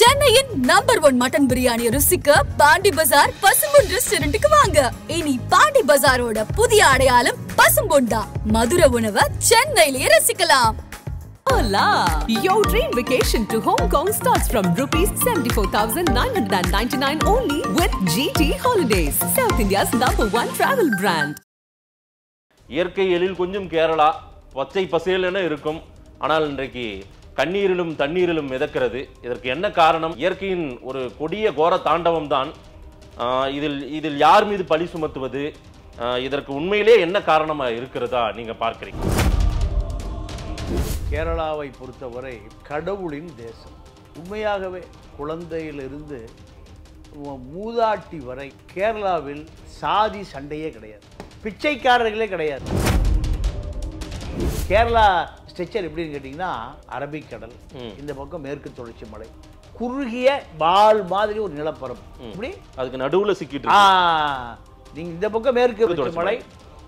சென்னையின் number 1 mutton biryani ருசிக்க பாண்டி பஜார் பசும்பொன் ரெஸ்டாரண்ட்டுக்கு வாங்க. இனி பாண்டி பஜாரோட புதிய அடையாளம் பசும்பொன் தான். மதுரை உணவை சென்னையிலேயே ரசிக்கலாம். Hola! Your dream vacation to Hong Kong starts from ₹74,999 only with GT Holidays, South India's #1 travel brand. இயற்கை எழில் கொஞ்சம் கேரளா பச்சை பசேலென இருக்கும். ஆனால் இன்றைக்கு கண்ணீரிலும் தண்ணீரிலும் மிதக்கிறது. இதற்கு என்ன காரணம்? இயற்கையின் ஒரு கொடிய கோர தாண்டவம் தான். இதில் யார் மீது பழி சுமத்துவது? இதற்கு உண்மையிலே என்ன காரணமா இருக்கிறதா நீங்க பார்க்கிறீங்க? கேரளாவை பொறுத்தவரை கடவுளின் தேசம். உண்மையாகவே குழந்தையிலிருந்து மூதாட்டி வரை கேரளாவில் சாதி சண்டையே கிடையாது, பிச்சைக்காரர்களே கிடையாது. கேரளா ஸ்ட்ரக்சர் எப்படின்னு கேட்டிங்கன்னா, அரபிக்கடல், இந்த பக்கம் மேற்கு தொடர்ச்சி மலை, குறுகிய பால் மாதிரி ஒரு நிலப்பரப்பு. இப்படி அதுக்கு நடுவில் சிக்கிட்டு நீங்க இந்த பக்கம் மேற்கு தொடர்ச்சி மலை,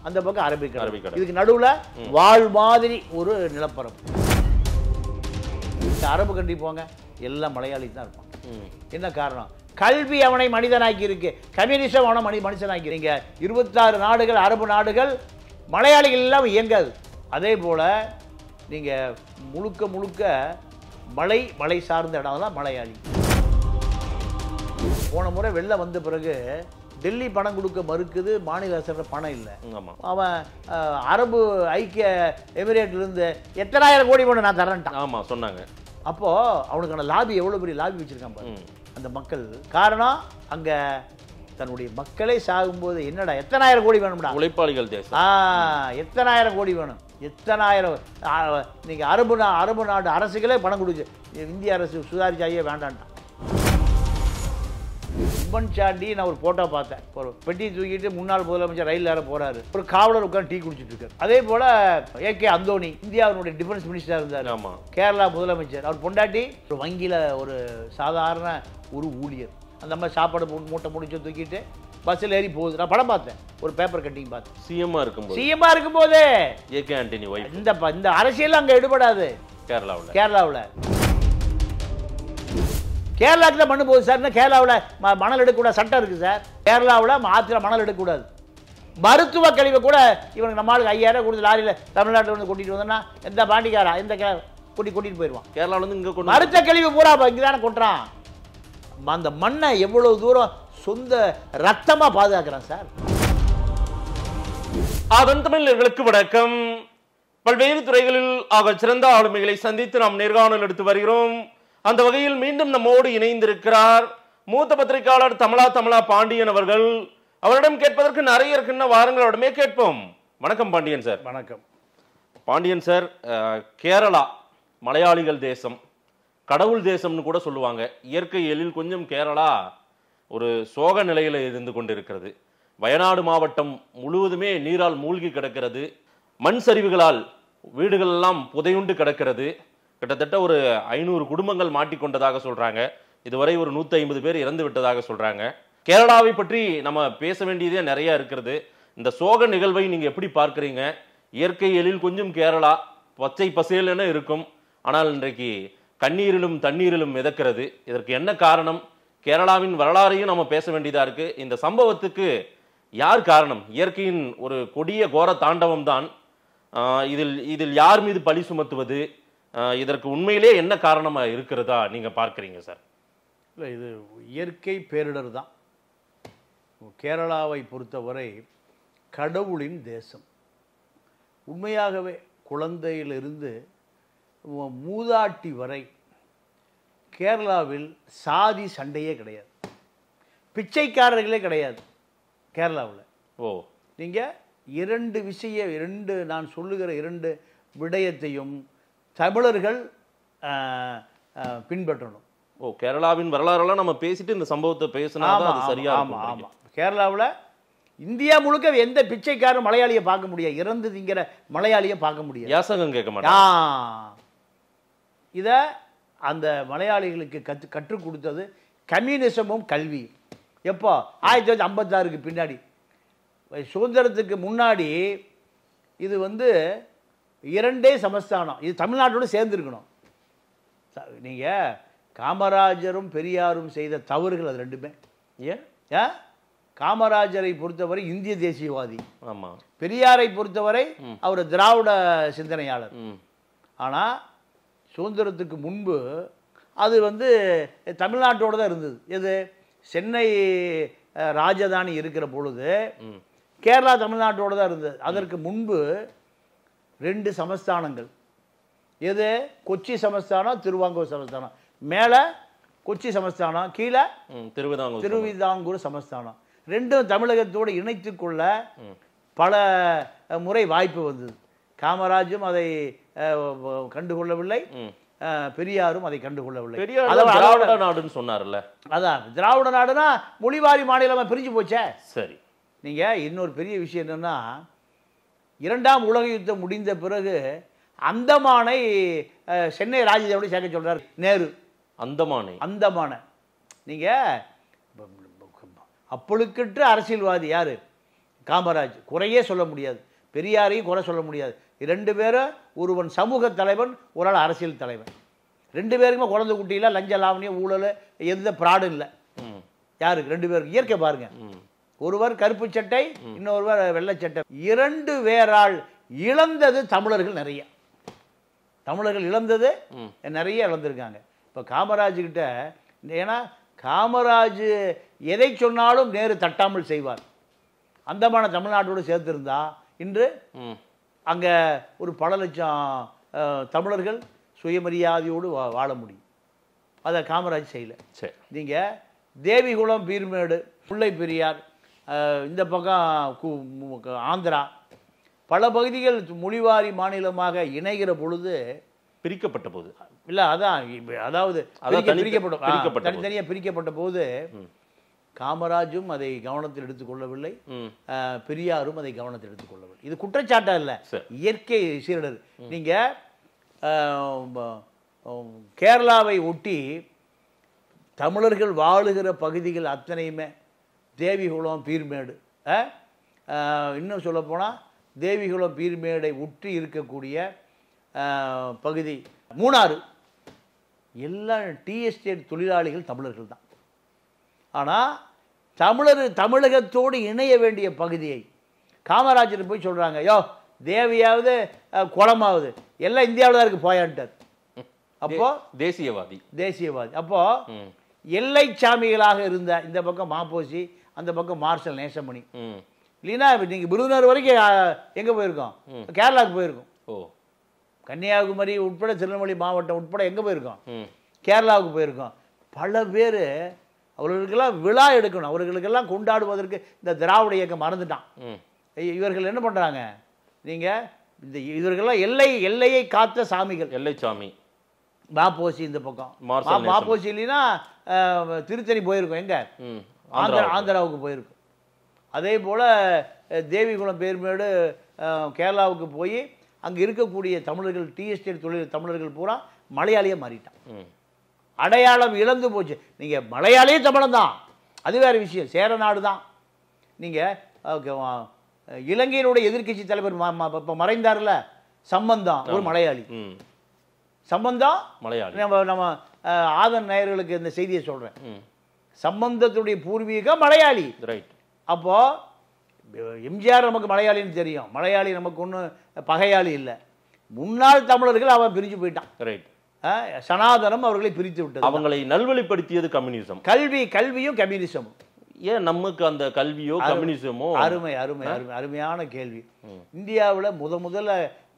அந்த பக்கம் அரபிக்கடல், இதுக்கு நடுவுல வால் மாதிரி ஒரு நிலப்பரப்பு. அரபு கண்ட்ரி போங்க, எல்லாம் மலையாளி தான் இருப்பாங்க. என்ன காரணம்? கல்வி அவனை மனிதனாக்கி இருக்கு, கம்யூனிசம் அவனை மனுஷனாக்கி. நீங்க 26 நாடுகள், அரபு நாடுகள், மலையாளிகள் எல்லாம் இயங்காது. அதே போல நீங்க முழுக்க முழுக்க மலை சார்ந்த இடம் தான் மலையாளி. போன முறை வெள்ளம் வந்த பிறகு டெல்லி பணம் கொடுக்க மறுக்குது, மாநில அரசு பணம் இல்லை. அவன் அரபு ஐக்கிய எமிரேட்லேருந்து எத்தனாயிரம் கோடி பணம் நான் தரேன்ட்டான். ஆமாம் சொன்னாங்க. அப்போ அவனுக்கான லாபி எவ்வளோ பெரிய லாபி வச்சிருக்கான் பாரு அந்த மக்கள். காரணம், அங்கே தன்னுடைய மக்களே சாகும்போது என்னடா எத்தனாயிரம் கோடி வேணும்டா, உழைப்பாளிகள் தேசம், எத்தனாயிரம் கோடி வேணும், எத்தனாயிரம். நீங்கள் அரபு நாடு அரசுகளே பணம் கொடுச்சு, இந்திய அரசு சுதாரிச்சாயே வேண்டான்ட்டான். சாண்டி நான் ஒரு போட்டோ பார்த்தேன், ஒரு பெட்டி தூக்கிட்டு முன்னாள் முதலமைச்சர் ரயில் ஏற போறாரு, ஒரு காவலர் உட்காந்து டீ குடிச்சிட்டு இருக்காரு. அதே போல ஏகே அந்தோனி இந்தியாவுடைய டிஃபென்ஸ் மினிஸ்டர் இருந்தார், கேரளா முதலமைச்சர். அவர் பொண்டாட்டி ஒரு வங்கியில ஒரு சாதாரண ஒரு ஊழியர். அந்த மாதிரி சாப்பாடு மூட்டை முடிச்சு தூக்கிட்டு பஸ்ஸில் ஏறி போகுது. நான் படம் பார்த்தேன், ஒரு பேப்பர் கட்டிங் பார்த்தேன். சிஎம்மா இருக்கும்போது ஏகே ஆண்டனி வைஃப். இந்த அரசியல் அங்கே எடுபடாது கேரளாவில். கேரளாவுக்கு தான் மண்ணு போகுது சார். கேரளாவில் மணல் எடுக்கக்கூடாது, சட்டம் இருக்குது சார். கேரளாவில் ஆற்றுல மணல் எடுக்கக்கூடாது. மருத்துவ கழிவை கூட இவனுக்கு நம்மளுக்கு 5000 கொடுத்து லாரியில் தமிழ்நாட்டில் வந்து கூட்டிகிட்டு வந்தோன்னா எந்த பாண்டிக்காரா எந்த கூட்டிகிட்டு போயிடுவான். கேரளாவிலேருந்து இங்கே மருத்துவ கழிவு பூரா இங்கே தானே கொட்டுறான். அந்த மண்ணை எவ்வளவு தூரம் சொந்த ரத்தமாக பாதுகாக்கிறான் சார். அதன் தமிழர்களுக்கு வணக்கம். பல்வேறு துறைகளில் ஆக சிறந்த ஆளுமைகளை சந்தித்து நாம் நேர்காணல் எடுத்து வருகிறோம். அந்த வகையில் மீண்டும் நம்மோடு இணைந்திருக்கிறார் மூத்த பத்திரிகையாளர் தமிழா பாண்டியன் அவர்கள். அவரிடம் கேட்பதற்கு நிறைய இருக்கின்ற வாரங்கள் அவரிடமே கேட்போம். வணக்கம் பாண்டியன் சார். வணக்கம் பாண்டியன் சார். கேரளா மலையாளிகள் தேசம், கடவுள் தேசம்னு கூட சொல்லுவாங்க. இயற்கை எழில் கொஞ்சம் கேரளா ஒரு சோக நிலையில இருந்து கொண்டிருக்கிறது. வயநாடு மாவட்டம் முழுவதுமே நீரால் மூழ்கி கிடக்கிறது. மண் சரிவுகளால் வீடுகள் எல்லாம் புதையுண்டு கிடக்கிறது. கிட்டத்தட்ட ஒரு 500 குடும்பங்கள் மாட்டிக்கொண்டதாக சொல்றாங்க. இதுவரை ஒரு 150 பேர் இறந்து விட்டதாக சொல்றாங்க. கேரளாவை பற்றி நம்ம பேச வேண்டியதே நிறைய இருக்கிறது. இந்த சோக நிகழ்வை நீங்க எப்படி பார்க்கிறீங்க? இயற்கை எழில் கொஞ்சம் கேரளா பச்சை பசேலென இருக்கும். ஆனால் இன்றைக்கு கண்ணீரிலும் தண்ணீரிலும் மிதக்கிறது. இதற்கு என்ன காரணம்? கேரளாவின் வரலாறையும் நம்ம பேச வேண்டியதா இருக்கு. இந்த சம்பவத்துக்கு யார் காரணம்? இயற்கையின் ஒரு கொடிய கோர தாண்டவம் தான். இதில் யார் மீது பழி சுமத்துவது? இதற்கு உண்மையிலே என்ன காரணமா இருக்கிறதா நீங்க பார்க்கிறீங்க சார்? இல்லை, இது இயற்கை பேரிடர் தான். கேரளாவை பொறுத்தவரை கடவுளின் தேசம். உண்மையாகவே குழந்தையிலிருந்து மூதாட்டி வரை கேரளாவில் சாதி சண்டையே கிடையாது, பிச்சைக்காரர்களே கிடையாது கேரளாவில். நீங்கள் நான் சொல்லுகிற 2 விடயத்தையும் தமிழர்கள் பின்பற்றணும். கேரளாவின் வரலாறுலாம் நம்ம பேசிட்டு இந்த சம்பவத்தை பேசினா அது சரியா இருக்கும். ஆமாம், கேரளாவில் இந்தியா முழுக்க எந்த பிச்சைக்காரரும் மலையாளியை பார்க்க முடியாது, இறந்து திங்கிற மலையாளியை பார்க்க முடியாது, யாசகம் கேட்க மாட்டாங்க. இதை அந்த மலையாளிகளுக்கு கற்றுக் கொடுத்தது கம்யூனிசமும் கல்வியும். எப்போ? 1956க்கு பின்னாடி, சுதந்திரத்துக்கு முன்னாடி இது 2 சமஸ்தானம், இது தமிழ்நாட்டோடு சேர்ந்துருக்கணும். நீங்கள் காமராஜரும் பெரியாரும் செய்த தவறுகள் அது ரெண்டுமே. ஏன் காமராஜரை பொறுத்தவரை இந்திய தேசியவாதி, ஆமாம். பெரியாரை பொறுத்தவரை அவர் திராவிட சிந்தனையாளர். ஆனால் சுதந்திரத்துக்கு முன்பு அது தமிழ்நாட்டோடு தான் இருந்தது. எது சென்னை ராஜதானி இருக்கிற பொழுது கேரளா தமிழ்நாட்டோடு தான் இருந்தது. அதற்கு முன்பு 2 சமஸ்தானங்கள். எது கொச்சி சமஸ்தானம், திருவாங்கூர் சமஸ்தானம். மேலே கொச்சி சமஸ்தானம், கீழே திருவிதாங்கூர் சமஸ்தானம். 2ம் தமிழகத்தோடு இணைத்து கொள்ள பல முறை வாய்ப்பு வந்தது. காமராஜும் அதை கண்டுகொள்ளவில்லை, பெரியாரும் அதை கண்டுகொள்ளவில்லை. திராவிட நாடுன்னு சொன்னார்ல. அதான் திராவிட நாடுனா மொழிவாரி மாநிலமாக பிரிஞ்சு போச்சே. சரி, நீங்கள் இன்னொரு பெரிய விஷயம் என்னென்னா, 2ஆம் உலக யுத்தம் முடிந்த பிறகு அந்தமானை சென்னை ராஜ்யத்தோடு சேர்க்க சொல்கிறார் நேரு. அந்தமான நீங்கள் அப்பொழுக்கற்ற அரசியல்வாதி யார்? காமராஜ். குறையே சொல்ல முடியாது, பெரியாரையும் குறை சொல்ல முடியாது. 2 பேரும், ஒருவன் சமூக தலைவன், ஒரு ஆள் அரசியல் தலைவன். 2 பேருக்குமே குழந்தை குட்டியில் லஞ்ச லாவணியம் ஊழல் எந்த ப்ராடும் இல்லை. யாருக்கு? 2 பேருக்கு. இயற்கை பாருங்க, ஒருவர் கருப்பு சட்டை, இன்னொருவர் வெள்ளை சட்டை. 2 பேரால் இழந்தது தமிழர்கள் நிறைய. தமிழர்கள் இழந்தது நிறைய இழந்திருக்காங்க. இப்போ காமராஜ் கிட்ட, ஏன்னா காமராஜ் எதை சொன்னாலும் நேரு தட்டாமல் செய்வார். அந்தமான தமிழ்நாட்டோடு சேர்த்திருந்தா இன்று அங்கே ஒரு பல லட்சம் தமிழர்கள் சுயமரியாதையோடு வாழ முடியும். அதை காமராஜ் செய்யலை. சரி, நீங்கள் தேவிகுளம், பீர்மேடு, முல்லை பெரியார், இந்த பக்கம் ஆந்திரா, பல பகுதிகள் மொழிவாரி மாநிலமாக இணைகிற பொழுது, பிரிக்கப்பட்ட போது இல்லை, அதாவது தனித்தனியாக பிரிக்கப்பட்ட போது காமராஜும் அதை கவனத்தில் எடுத்துக்கொள்ளவில்லை, பெரியாரும் அதை கவனத்தில் எடுத்துக்கொள்ளவில்லை. இது குற்றச்சாட்டா இல்லை, இயற்கை சீரடர். நீங்கள் கேரளாவை ஒட்டி தமிழர்கள் வாழுகிற பகுதிகள் அத்தனையுமே தேவிகுளம், பீர்மேடு, இன்னும் சொல்லப்போனால் தேவிகுளம் பீர்மேடை ஒட்டி இருக்கக்கூடிய பகுதி மூணாறு, எல்லா டீ எஸ்டேட் தொழிலாளிகள் தமிழர்கள் தான். ஆனால் தமிழகத்தோடு இணைய வேண்டிய பகுதியை காமராஜர் போய் சொல்கிறாங்க, யோ தேவியாவது குளமாவது எல்லாம் இந்தியாவில் தான் இருக்குது போயான்ட்டார். அப்போ தேசியவாதி. அப்போ எல்லை சாமிகளாக இருந்த இந்த பக்கம் மாப்போசி, அந்த பக்கம் மார்ஷல் நேசமணி, இல்லைன்னா நீங்கள் விருதுநகர் வரைக்கும் எங்கே போயிருக்கோம்? கேரளாவுக்கு போயிருக்கோம். கன்னியாகுமரி உட்பட திருநெல்வேலி மாவட்டம் உட்பட எங்கே போயிருக்கோம்? கேரளாவுக்கு போயிருக்கோம். பல பேர் அவர்களுக்கெல்லாம் விழா எடுக்கணும், அவர்களுக்கெல்லாம் கொண்டாடுவதற்கு இந்த திராவிட இயக்கம் மறந்துட்டான். இவர்கள் என்ன பண்ணுறாங்க? நீங்கள் இவர்களெல்லாம் எல்லையை காத்த சாமிகள். எல்லை சாமி மாப்போசி இந்த பக்கம், மாப்போசி இல்லைன்னா திருத்தணி போயிருக்கோம். எங்கே? ஆந்திராவுக்கு போயிருக்கோம். அதே போல் தேவிகுளம், பேர்மேடு, கேரளாவுக்கு போய் அங்கே இருக்கக்கூடிய தமிழர்கள், டீ எஸ்டேட் தொழில் தமிழர்கள் பூரா மலையாளியாக மாறிட்டான். அடையாளம் இழந்து போச்சு. நீங்கள் மலையாளியே தமிழன் தான், அது வேறு விஷயம், சேர நாடு தான். நீங்கள் இலங்கையினுடைய எதிர்கட்சி தலைவர் இப்போ மறைந்தார்ல சம்பந்தம், ஒரு மலையாளி. சம்பந்தம் மலையாளி. நம்ம ஆதன் நேயர்களுக்கு இந்த செய்தியை சொல்கிறேன். சம்பந்தத்துடைய பூர்வீகம் மலையாளி. ரைட். அப்போது எம்ஜிஆர் நமக்கு மலையாளின்னு தெரியும், மலையாளி நமக்கு ஒன்றும் பகையாளி இல்லை. முன்னாள் தமிழர்கள் அவன் பிரிஞ்சு போயிட்டான். ரைட். சனாதனம் அவர்களை பிரித்து விட்டது. அவங்களை நல்வழிப்படுத்தியது கம்யூனிசம். கல்வியும் கம்யூனிசமும். ஏன் நமக்கு அந்த கல்வியோ கம்யூனிசமோ? அருமையான கேள்வி. இந்தியாவில் முதல்ல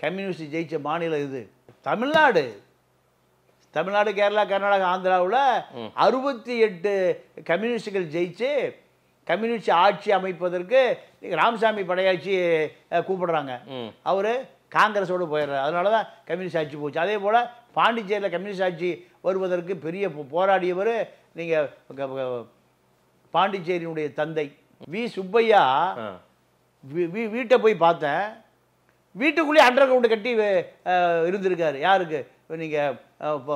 கம்யூனிஸ்ட் ஜெயிச்ச மாநிலம் இது தமிழ்நாடு. கேரளா, கர்நாடகா, ஆந்திராவில் 68 கம்யூனிஸ்டுகள் ஜெயிச்சு கம்யூனிஸ்ட் ஆட்சி அமைப்பதற்கு ராமசாமி படையாட்சி கூப்பிடுறாங்க. அவர் காங்கிரஸோடு போயிடுறாரு. அதனால தான் கம்யூனிஸ்ட் ஆட்சி போச்சு. அதே போல் பாண்டிச்சேரியில் கம்யூனிஸ்ட் ஆட்சி வருவதற்கு பெரிய போராடியவர் நீங்கள் பாண்டிச்சேரியினுடைய தந்தை வி சுப்பையா. வீட்டை போய் பார்த்தேன், வீட்டுக்குள்ளேயே அண்டர் கிரவுண்டு கட்டி இருந்திருக்காரு. யாருக்கு? நீங்கள்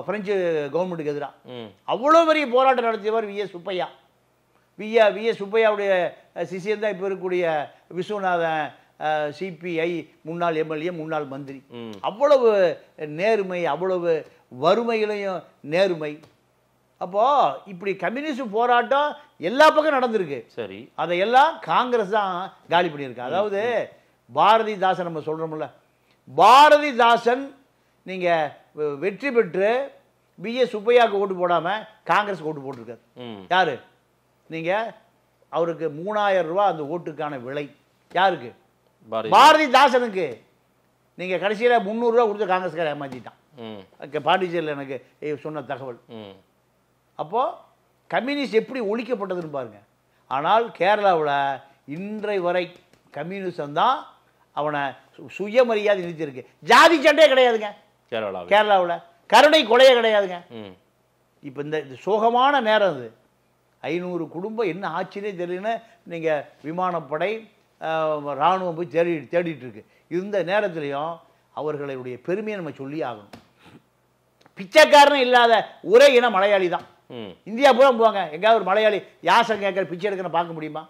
பிரெஞ்சு கவர்மெண்ட்டுக்கு எதிராக அவ்வளோ பெரிய போராட்டம் நடத்தியவர் V S Subbaiah. V S சுப்பையாவுடைய சிஷியன் தான் இப்போ இருக்கக்கூடிய விஸ்வநாதன், சிபிஐ முன்னாள் எம்எல்ஏ, முன்னாள் மந்திரி. அவ்வளவு நேர்மை, அவ்வளவு வறுமையிலையும் நேர்மை. அப்போ இப்படி கம்யூனிஸ்ட் போராட்டம் எல்லா பக்கம் நடந்திருக்கு. சரி, அதையெல்லாம் காங்கிரஸ் தான் காலி பண்ணியிருக்கு. அதாவது பாரதிதாசன் நம்ம சொல்றோம்ல, பாரதிதாசன் நீங்க வெற்றி பெற்று பிஎஸ் சுப்பையாவுக்கு ஓட்டு போடாம காங்கிரஸ் ஓட்டு போட்டிருக்காரு. யாரு? நீங்க அவருக்கு 3000 ரூபாய் அந்த ஓட்டுக்கான விலை யாருக்கு? பாரதிதாசனுக்கு. நீங்க கடைசியில 300 ரூபாய் கொடுத்து காங்கிரஸ்கார ஏமாத்திட்டான். பாண்டிச்சேரியில் எனக்கு சொன்ன தகவல். அப்போ கம்யூனிஸ்ட் எப்படி ஒழிக்கப்பட்டதுன்னு பாருங்க. ஆனால் கேரளாவில் இன்றை வரை கம்யூனிசம் தான் அவனை சுயமரியாதை நிறுத்தியிருக்கு. ஜாதி சண்டையே கிடையாதுங்க கேரளாவில், கருணை கொலையே கிடையாதுங்க. இப்போ இந்த சோகமான நேரம் அது. 500 குடும்பம் என்ன ஆச்சுன்னே தெரியலன்னு நீங்கள் விமானப்படை இராணுவம் போய் தேடிட்டு இருக்கு. இந்த நேரத்திலையும் அவர்களுடைய பெருமையை நம்ம சொல்லி ஆகணும். பிச்சைக்காரனும் இல்லாத ஒரே இனம் மலையாளி தான். இந்தியா பூரா போவாங்க, எங்கேயாவது ஒரு மலையாளி யாசம் கேட்குற பிச்சை எடுக்கணும் பார்க்க முடியுமா?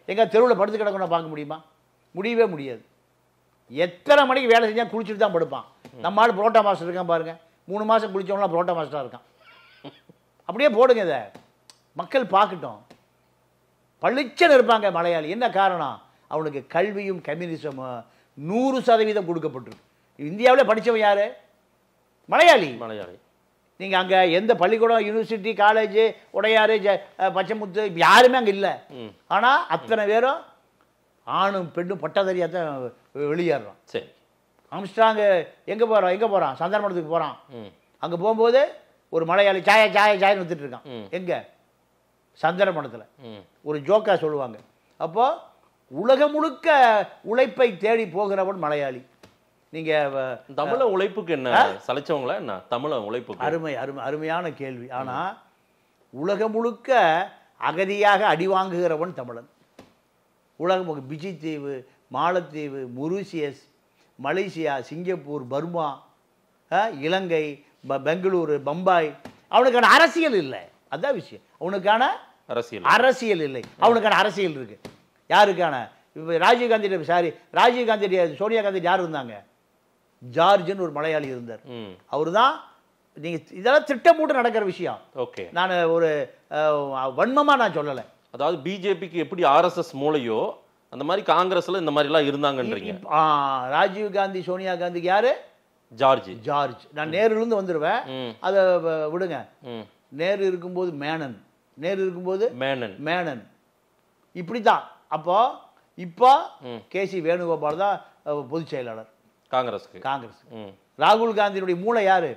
எங்கேயாவது தெருவில் படுத்து கிடக்கணும் பார்க்க முடியுமா? முடியவே முடியாது. எத்தனை மணிக்கு வேலை செஞ்சால் குளிச்சுட்டு தான் படுப்பான். நம்ம ஆள் புரோட்டா மாஸ்டர் இருக்கான் பாருங்க, 3 மாதம் குளிச்சவங்களாம் புரோட்டா மாஸ்டராக இருக்கான். அப்படியே போடுங்க, இதை மக்கள் பார்க்கட்டும். பளிச்சன்னு இருப்பாங்க மலையாளி. என்ன காரணம்? அவனுக்கு கல்வியும் கம்யூனிசமும் 100% கொடுக்கப்பட்டிருக்கு. இந்தியாவில் படித்தவன் யாரு? மலையாளி. நீங்கள் அங்கே எந்த பள்ளிக்கூடம், யூனிவர்சிட்டி, காலேஜ், உடையாறு, பச்சைமுத்து யாருமே அங்கே இல்லை. ஆனால் அத்தனை பேரும் ஆணும் பெண்ணும் பட்டதாரியாக தான் வெளியேறான். சரி, ஆம்ஸ்ட்ராங் எங்கே போகிறான்? சந்திரமண்டலத்துக்கு போகிறான். அங்கே போகும்போது ஒரு மலையாளி சாயன்னு வித்துட்டு இருக்கான். எங்கே? சந்திரமண்டலத்தில். ஒரு ஜோக்கா சொல்லுவாங்க. அப்போது உலகம் முழுக்க உழைப்பை தேடி போகிறவன் மலையாளி. நீங்க தமிழ உழைப்புக்கு என்ன சலைச்சவங்களா என்ன? தமிழ உழைப்புக்கு அருமையான கேள்வி. ஆனா உலகம் முழுக்க அகதியாக அடி வாங்குகிறவன் தமிழன். உலகம் பிஜி தீவு, மாலத்தீவு, மொரீசியஸ், மலேசியா, சிங்கப்பூர், பர்மா, இலங்கை, பெங்களூரு, பம்பாய், அவனுக்கான அரசியல் இல்லை. அதான் விஷயம். அவனுக்கான அரசியல் இல்லை. அவனுக்கான அரசியல் இருக்கு. யாருக்கான? இப்போ ராஜீவ்காந்தி சோனியா காந்தி யார் இருந்தாங்க? ஜார்ஜ்னு ஒரு மலையாளி இருந்தார். அவரு தான். நீங்க இதெல்லாம் திட்டம் போட்டு நடக்கிற விஷயம். ஓகே, நான் ஒரு வன்மமா நான் சொல்லலை. அதாவது பிஜேபிக்கு எப்படி RSS மூளையோ அந்த மாதிரி காங்கிரஸ்ல இந்த மாதிரி எல்லாம் இருந்தாங்கன்றீங்க. ராஜீவ்காந்தி சோனியா காந்திக்கு யாரு? ஜார்ஜ். நான் நேருலேருந்து வந்துடுவேன், அதை விடுங்க. நேரு இருக்கும்போது மேனன் இப்படித்தான். அப்போ இப்போ கேசி வேணுகோபால் தான் பொதுச் செயலாளர் காங்கிரஸ். ராகுல் காந்தியினுடைய மூளை யாரு?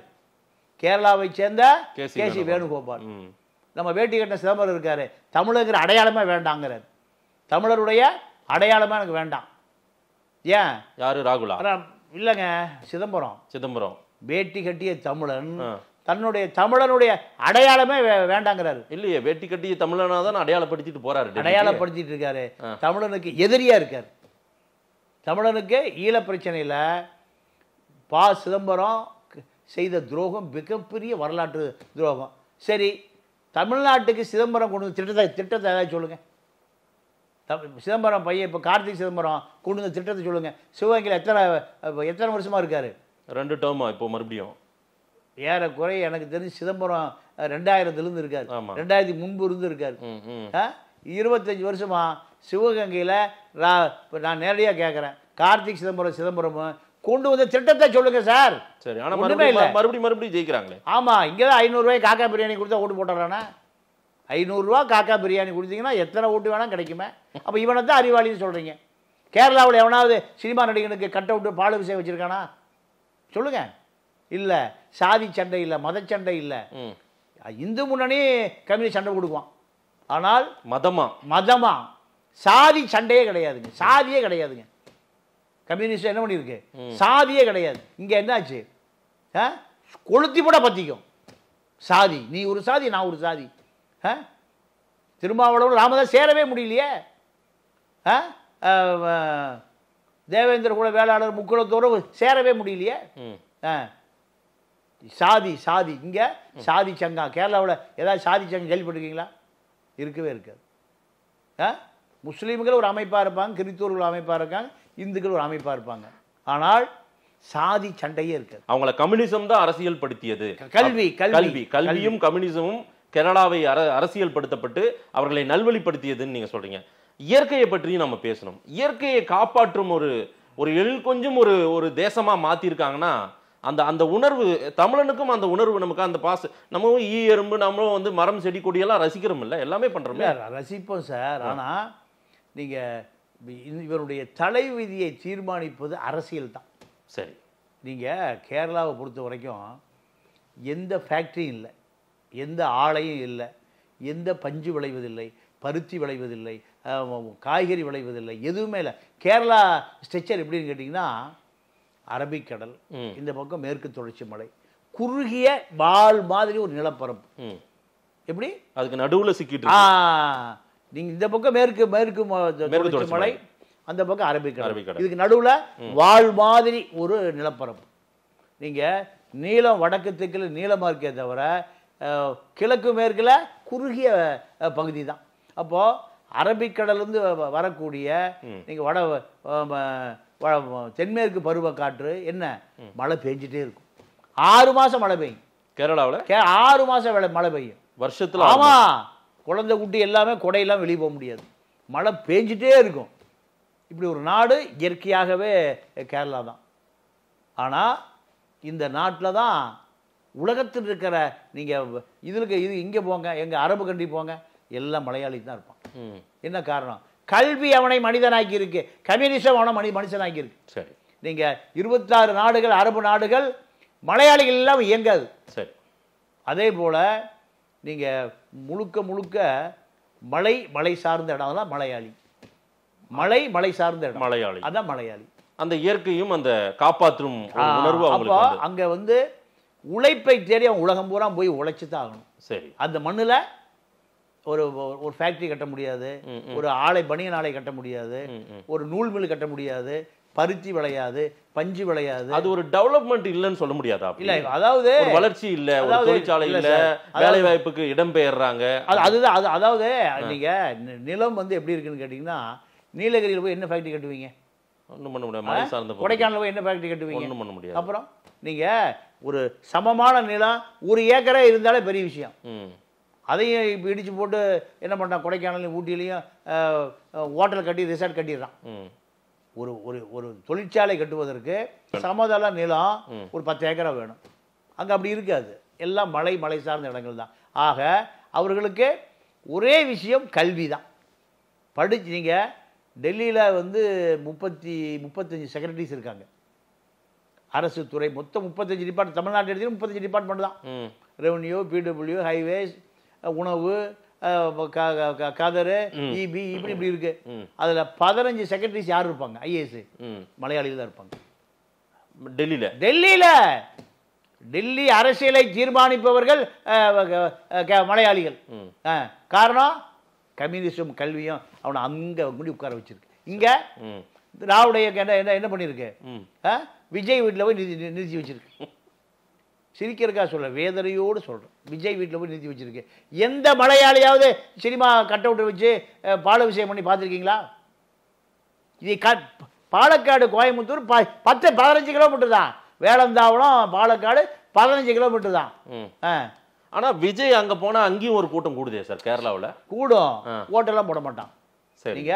கேரளாவை சேர்ந்த கேசி வேணுகோபால். நம்ம வேட்டி கட்ட சிதம்பரம் இருக்காரு, தமிழங்கிற அடையாளமே வேண்டாங்கிறார். தமிழருடைய அடையாளமே எனக்கு வேண்டாம். ஏன்? யாரு? ராகுலா? இல்லைங்க, சிதம்பரம் வேட்டி கட்டிய தமிழன் தன்னுடைய தமிழனுடைய அடையாளமே வேண்டாங்கிறாரு. இல்லையே, வேட்டி கட்டிய தமிழனா தான் அடையாளப்படுத்திட்டு போறாரு. அடையாளப்படுத்திட்டு இருக்காரு. தமிழனுக்கு எதிரியா இருக்காரு. தமிழனுக்கு ஈழ பிரச்சனையில் சிதம்பரம் செய்த துரோகம் மிகப்பெரிய வரலாற்று துரோகம். சரி, தமிழ்நாட்டுக்கு சிதம்பரம் கொண்டு வந்து திட்டத்தை ஏதாவது சொல்லுங்க. சிதம்பரம் பையன் இப்போ கார்த்திக் சிதம்பரம் கொண்டு வந்த திட்டத்தை சொல்லுங்க. சிவகங்கையில் எத்தனை வருஷமா இருக்காரு? 2 டேர்மா. இப்போ மறுபடியும் ஏறக்குறை எனக்கு தெரிஞ்சு சிதம்பரம் 2000 இருக்காரு. 2000 முன்பு இருந்து இருக்காரு. 25 வருஷமா சிவகங்கையில் நான் நேரடியாக கேட்குறேன், கார்த்திக் சிதம்பரமும் கொண்டு வந்த திட்டத்தை சொல்லுங்க சார். சரி, ஆனால் மறுபடியும் ஜெயிக்கிறாங்களே. ஆமாம், இங்கே தான் 500 ரூபாய் காக்கா பிரியாணி கொடுத்தா ஓட்டு போட்டுறானா? 500 ரூபா காக்கா பிரியாணி கொடுத்தீங்கன்னா எத்தனை ஓட்டு வேணால் கிடைக்குமே. அப்போ இவனை தான் அறிவாளின்னு சொல்கிறீங்க. கேரளாவில் எவனாவது சினிமா நடிகனுக்கு கட் அவுட்டு பால் விஷயம் வச்சுருக்கானா? சொல்லுங்க. இல்லை, சாதி சண்டை இல்லை, மத சண்டை இல்லை. இந்து முன்னணி கம்யூனிஸ்ட் சண்டை கொடுக்குவான். ஆனால் மதமா சாதி சண்டையே கிடையாதுங்க. சாதியே கிடையாதுங்க. கம்யூனிஸ்ட் என்ன பண்ணியிருக்கு? சாதியே கிடையாது. இங்கே என்னாச்சு? கொளுத்தி போட பற்றிக்கும் சாதி. நீ ஒரு சாதி, நான் ஒரு சாதி. திருமாவளவன் ராமதாஸ் சேரவே முடியலையே. தேவேந்திர குல வேளாளர் முக்குளத்தோடு சேரவே முடியலையே. சாதி இங்கே சாதி சங்கம். கேரளாவில் ஏதாவது சாதி சங்கம் கேள்விப்பட்டிருக்கீங்களா? இருக்கவே இருக்காது. முஸ்லீம்கள் ஒரு அமைப்பாக இருப்பாங்க, கிறிஸ்தவர்கள் அமைப்பாக இருக்காங்க, இந்துக்கள் ஒரு அமைப்பாக இருப்பாங்க. ஆனால் சாதி சண்டையே இருக்காது. அவங்கள கம்யூனிசம் தான் அரசியல் படுத்தியது. கல்வியும் கம்யூனிசமும் கேரளாவை அரசியல் படுத்தப்பட்டு அவர்களை நல்வழிப்படுத்தியதுன்னு நீங்க சொல்றீங்க. இயற்கையை பற்றியும் நம்ம பேசணும். இயற்கையை காப்பாற்றும் ஒரு எழில் கொஞ்சம் ஒரு தேசமா மாத்திருக்காங்கன்னா அந்த அந்த உணர்வு தமிழனுக்கும் அந்த உணர்வு நமக்கு அந்த நம்ம எறும்பு நம்மளும் வந்து மரம் செடி கொடியெல்லாம் ரசிக்கிறோம் இல்ல, எல்லாமே பண்றோம் ரசிப்போம் சார். ஆனா நீங்க இவருடைய தலைவிதியை தீர்மானிப்பது அரசியல் தான். சரி, நீங்க கேரளாவை பொறுத்த வரைக்கும் எந்த ஃபேக்டரியும் இல்லை, எந்த ஆலையும் இல்லை, எந்த பஞ்சு விளைவதில்லை, பருத்தி விளைவதில்லை, காய்கறி விளைவதில்லை, எதுவுமே இல்லை. கேரளா ஸ்ட்ரக்சர் எப்படின்னு கேட்டிங்கன்னா அரபிக்கடல், இந்த பக்கம் மேற்கு தொடர்ச்சி மலை, குறுகிய வால் மாதிரி ஒரு நிலப்பரப்பு. எப்படி அதுக்கு நடுவில் சிக்கிட்டு நீங்க இந்த பக்கம் மேற்கு தொடர்ச்சி மலை, அந்த பக்கம் அரபிக்கடல், இதுக்கு நடுவில் வால் மாதிரி ஒரு நிலப்பரப்பு. நீங்க நீளம் வடக்கு தெற்கில் நீளமாக இருக்கே தவிர கிழக்கு மேற்கில் குறுகிய பகுதி தான். அப்போ அரபிக்கடலிருந்து வரக்கூடிய நீங்க தென்மேற்கு பருவ காற்று என்ன மழை பெஞ்சிட்டே இருக்கும். 6 மாசம் மழை பெய்யும் கேரளாவில். 6 மாசம் மழை பெய்யும் வருஷத்துல. ஆமா, குழந்தை குட்டி எல்லாமே கொடையெல்லாம் வெளியே போக முடியாது, மழை பெஞ்சிட்டே இருக்கும். இப்படி ஒரு நாடு இயற்கையாகவே கேரளா தான். ஆனால் இந்த நாட்டில் தான் உலகத்தில் இருக்கிற நீங்கள் இது இங்கே போங்க, எங்கள் அரபு கண்ட்ரி போங்க, எல்லாம் மலையாளி தான் இருப்பான். என்ன காரணம்? கல்வி அவனை மனிதனாக்கி இருக்கு, கம்யூனிசம் அவனை மனுஷனாக்கி இருக்கு. சரி, நீங்கள் 26 நாடுகள் அரபு நாடுகள் மலையாளிகள் எல்லாம் இயங்காது. சரி, அதே போல் நீங்கள் முழுக்க மலை சார்ந்த இடம் தான் மலையாளி. மலை சார்ந்த இடம் மலையாளி, அதான் மலையாளி. அந்த இயற்கையும் அந்த காப்பாற்றும் உணர்வு அவங்களுக்கு. அங்க வந்து உழைப்பை தேடி அவன் உலகம் பூரா போய் உழைச்சு தான் ஆகணும். சரி, அந்த மண்ணுல ஒரு ஃபேக்டரி கட்ட முடியாது, ஒரு பனியன் ஆலை கட்ட முடியாது, ஒரு நூல் மில் கட்ட முடியாது, பருத்தி விளையாது, பஞ்சு விளையாது. அது ஒரு டெவலப்மெண்ட் இல்லைன்னு சொல்ல முடியாதா? இல்ல, அதாவது வளர்ச்சி இல்ல, ஒரு தொழிற்சாலை இல்ல, வேலை வாய்ப்புக்கு இடம் பெயர்றாங்க. அதுதான் அதாவது நீங்க நிலம் வந்து எப்படி இருக்குன்னு கேட்டீங்கன்னா, நீலகிரியில் போய் என்ன ஃபேக்டரி கட்டுவீங்க? ஒன்றும் பண்ண முடியாது. மலை சார்ந்த கொடைக்கானல் போய் என்ன ஃபேக்டரி கட்டுவீங்க? ஒன்றும் பண்ண முடியாது. அப்புறம் நீங்க ஒரு சமமான நிலம் 1 ஏக்கரே இருந்தாலே பெரிய விஷயம். அதையும் இப்போ இடிச்சு போட்டு என்ன பண்ணுறான், கொடைக்கானலையும் ஊட்டிலையும் ஹோட்டல் கட்டி ரிசார்ட் கட்டிடுறான். ஒரு தொழிற்சாலை கட்டுவதற்கு சமதள நிலம் ஒரு 10 ஏக்கரா வேணும். அங்கே அப்படி இருக்காது, எல்லாம் மலை சார்ந்த இடங்கள் தான். ஆக அவர்களுக்கு ஒரே விஷயம் கல்வி தான். படிச்சு நீங்கள் டெல்லியில் வந்து 35 செக்ரட்டரிஸ் இருக்காங்க, அரசு துறை மொத்தம் 35 டிபார்ட்மெண்ட். தமிழ்நாட்டு எடுத்து 35 டிபார்ட்மெண்ட் தான். ரெவன்யூ, பிடபிள்யூ, ஹைவேஸ், உணவு, கதரு, இபி, இப்படி இருக்கு. அதில் 15 செக்ரட்டரிஸ் யார் இருப்பாங்க? ஐஏஎஸ் மலையாளிகள் தான் இருப்பாங்க. டெல்லி அரசியலை தீர்மானிப்பவர்கள் மலையாளிகள். காரணம் கம்யூனிஸ்டும் கல்வியும் அவனை அங்கே முடி உட்கார வச்சிருக்கு. இங்கே திராவிடைய என்ன பண்ணியிருக்கு, விஜய் வீட்டில் போய் நிறுத்தி வச்சிருக்கு. சிரிக்கிறக்கா சொல்ல, வேதனையோடு சொல்கிறேன், விஜய் வீட்டில் போய் நிறுத்தி வச்சிருக்கு. எந்த மலையாளியாவது சினிமா கட் அவுட்டை வச்சு பால விஷயம் பண்ணி பார்த்துருக்கீங்களா? இது பாலக்காடு கோயம்புத்தூர் 10-15 கிலோமீட்டர் தான். வேளந்தாவளம் பாலக்காடு 15 கிலோமீட்டர் தான். ஆனா விஜய் அங்க போனா அங்கேயும் ஒரு கூட்டம் கூடுதே சார். கேரளாவில் கூடும், ஓட்டெல்லாம் போட மாட்டான். நீங்க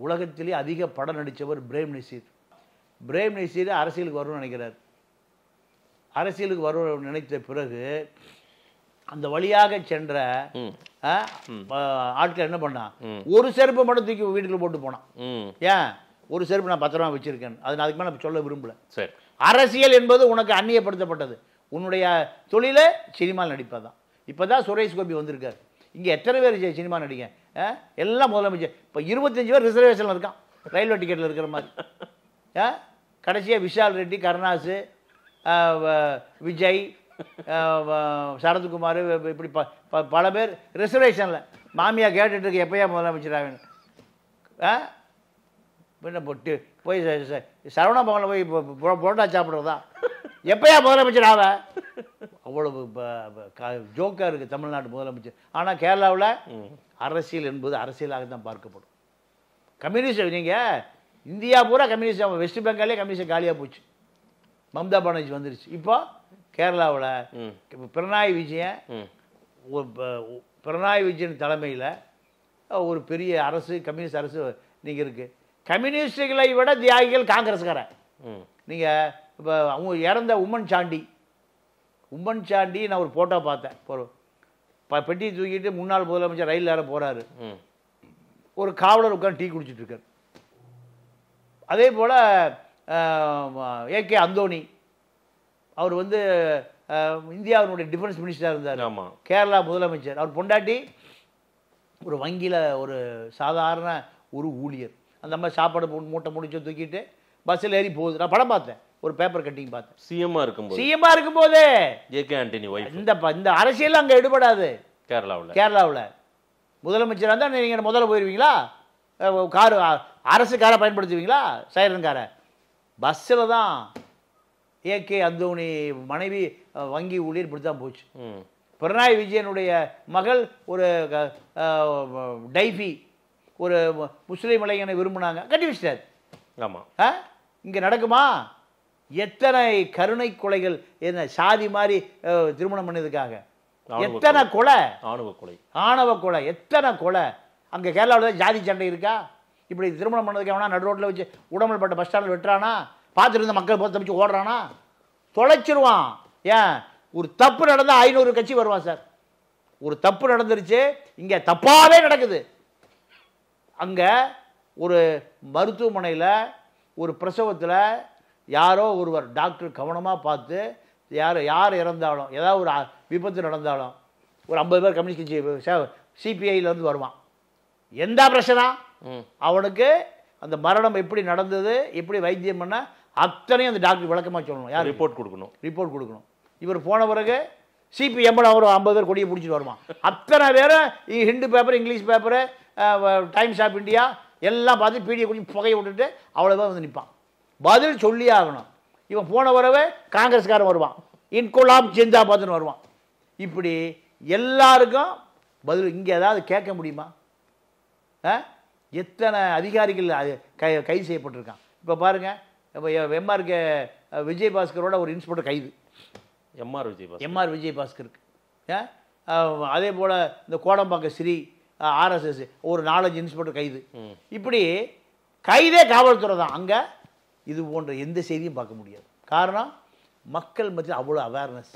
உலகத்திலே அதிக படம் நடித்தவர் பிரேம் நசீர் அரசியலுக்கு வரும்னு நினைக்கிறார். அரசியலுக்கு வரும் நினைத்த பிறகு அந்த வழியாக சென்ற ஆட்கள் என்ன பண்ணா, ஒரு செருப்பு மட்டும் தூக்கி வீட்டுக்குள்ள போட்டு போனான். ஏன்? ஒரு செருப்பு நான் பத்திரமா வச்சிருக்கேன், அது அதுக்கு மேலே சொல்ல விரும்பல. சரி, அரசியல் என்பது உனக்கு அந்நியப்படுத்தப்பட்டது. உன்னுடைய தொழில சினிமாவில் நடிப்பதான். இப்போதான் சுரேஷ் கோபி வந்திருக்காரு. இங்கே எத்தனை பேர் சினிமா நடிக்க? எல்லாம் முதலமைச்சர். இப்போ 25 பேர் ரிசர்வேஷனில் இருக்கான், ரயில்வே டிக்கெட்டில் இருக்கிற மாதிரி. கடைசியாக விஷால் ரெட்டி, கருணாசு, விஜய், சரத்குமார், இப்படி பல பேர் ரிசர்வேஷனில். மாமியா கேட்டுட்டு இருக்கு எப்பயா முதலமைச்சராகணும். பின்ன போட்டு போய் சரவணா பவனில் போய் புரோட்டா சாப்பிட்றதா? எப்பயா முதலமைச்சர் ஆவ? அவ்வளவு ஜோக்காக இருக்குது தமிழ்நாட்டு முதலமைச்சர். ஆனால் கேரளாவில் அரசியல் என்பது அரசியலாக தான் பார்க்கப்படும். கம்யூனிஸ்ட் நீங்கள் இந்தியா பூரா கம்யூனிஸ்ட், வெஸ்ட் பெங்காலே கம்யூனிஸ்ட் காலியாக போச்சு, மம்தா பானர்ஜி வந்துருச்சு. இப்போ கேரளாவில் பினராயி விஜயன் பினராயி விஜயன் தலைமையில் ஒரு பெரிய அரசு, கம்யூனிஸ்ட் அரசு நீங்கள் இருக்குது. கம்யூனிஸ்டுகளை விட தியாகிகள் காங்கிரஸ்காரன். நீங்கள் இப்போ அவங்க இறந்த உம்மன் சாண்டி நான் ஒரு ஃபோட்டோ பார்த்தேன். பெட்டி தூக்கிட்டு முன்னாள் முதலமைச்சர் ரயில் ஏற போகிறாரு. ஒரு காவலர் உட்காந்து டீ குடிச்சிட்டு இருக்கார். அதே போல் ஏகே அந்தோணி அவர் வந்து இந்தியாவினுடைய டிஃபென்ஸ் மினிஸ்டராக இருந்தார். கேரளா முதலமைச்சர். அவர் பொண்டாட்டி ஒரு வங்கியில் ஒரு சாதாரண ஒரு ஊழியர். அந்த மாதிரி சாப்பாடு மூட்டை முடிச்சு தூக்கிட்டு பஸ்ஸில் ஏறி போகுது. நான் படம் பார்த்தேன், ஒரு பேப்பர் கட்டிங் பார்த்தேன். சிஎம்மா இருக்கும்போது ஏகே ஆண்டனி இந்த அரசியல் அங்கே எடுபடாது. கேரளாவில் முதலமைச்சராக இருந்தால் நீங்கள் முதல்ல போயிடுவீங்களா? காரு அரசு காரை பயன்படுத்துவீங்களா? சைரன் காரை. பஸ்ஸில் தான் ஏகே அந்தோணி மனைவி வங்கி ஊழியர் இப்படி தான் போச்சு. பினராயி விஜயனுடைய மகள் ஒரு டைஃபி ஒரு முஸ்லீம் இளைஞனை விரும்பினாங்க, கட்டி வச்சிட்டாரு. ஆமாம், இங்கே நடக்குமா? எத்தனை கருணை கொலைகள், என்ன சாதி மாதிரி திருமணம் பண்ணதுக்காக எத்தனை கொலை, ஆணவ கொலை, எத்தனை கொலை. அங்கே கேரளாவில் தான் ஜாதி சண்டை இருக்கா? இப்படி திருமணம் பண்ணதுக்கு எவனா நடு ரோட்டில் வச்சு உடம்புப்பட்ட பஸ் ஸ்டாண்டில் வெட்டுறானா? பார்த்துட்டு இருந்த மக்கள் பார்த்து தப்பிச்சு ஓடுறானா? தொலைச்சிருவான். ஏன்? ஒரு தப்பு நடந்தால் 500 கட்சி வருவான் சார். ஒரு தப்பு நடந்துருச்சு, இங்கே தப்பாகவே நடக்குது. அங்கே ஒரு மருத்துவமனையில் ஒரு பிரசவத்தில் யாரோ ஒருவர் டாக்டர் கவனமாக பார்த்து யார் இறந்தாலும், ஏதாவது ஒரு விபத்து நடந்தாலும் ஒரு 50 பேர் கம்யூனிஸ்ட் கட்சி சிபிஐலேருந்து வருவான். எந்த பிரச்சனை அவனுக்கு அந்த மரணம் எப்படி நடந்தது, எப்படி வைத்தியம் பண்ண அத்தனையும் அந்த டாக்டர் விளக்கமாக சொல்லணும். யார் ரிப்போர்ட் கொடுக்கணும். இவர் போன பிறகு சிபிஎம்மில் அவர் 50 பேர் கொடியை பிடிச்சிட்டு வருவான். அத்தனை பேரும் Hindu paper, English paper, Times of India எல்லாம் பார்த்து பீடியை கொஞ்சம் புகையை விட்டுட்டு அவ்வளோதான் வந்து நிற்பான். பதில் சொல்லி ஆகணும். இவன் போன வரவே காங்கிரஸ்காரன் வருவான், இன்குலாப் ஜிந்தாபாத்னு வருவான். இப்படி எல்லாருக்கும் பதில். இங்கே ஏதாவது கேட்க முடியுமா? எத்தனை அதிகாரிகள் கைது செய்யப்பட்டிருக்கான். இப்போ பாருங்கள், இப்போ எம்ஆர்கே விஜயபாஸ்கரோட ஒரு இன்ஸ்பெக்டர் கைது. எம்ஆர் விஜயபாஸ்கருக்கு. அதே போல் இந்த கோடம்பாக்கம் ஸ்ரீ ஆர்எஸ்எஸ் ஒரு 4-5 இன்ஸ்பெக்டர் கைது. இப்படி கைதே காவல்துறை தான். அங்கே இது போன்ற எந்த செய்தியும் பார்க்க முடியாது. காரணம், மக்கள் மத்தியில் அவ்வளோ அவேர்னஸ்.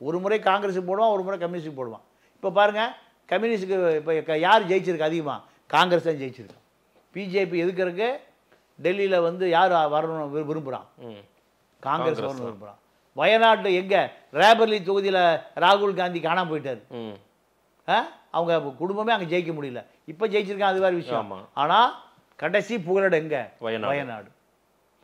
ஒரு முறை காங்கிரஸுக்கு போடுவான், ஒரு முறை கம்யூனிஸ்டுக்கு போடுவான். இப்போ பாருங்கள், கம்யூனிஸ்டுக்கு இப்போ யார் ஜெயிச்சிருக்கு அதிகமாக? காங்கிரஸ் தான் ஜெயிச்சிருக்கு. பிஜேபி எதுக்கிறதுக்கு டெல்லியில் வந்து யார் வரணும் விரும்புகிறான்? காங்கிரஸ் வரணும் விரும்புகிறான். வயநாட்டு எங்கே ரேபர்லி தொகுதியில் ராகுல் காந்தி காணாமல் போயிட்டார். அவங்க குடும்பமே அங்கே ஜெயிக்க முடியல. இப்போ ஜெயிச்சிருக்காங்க, அது வேறு விஷயம். ஆனால் கடைசி புகலிடம் எங்கே? வயநாடு.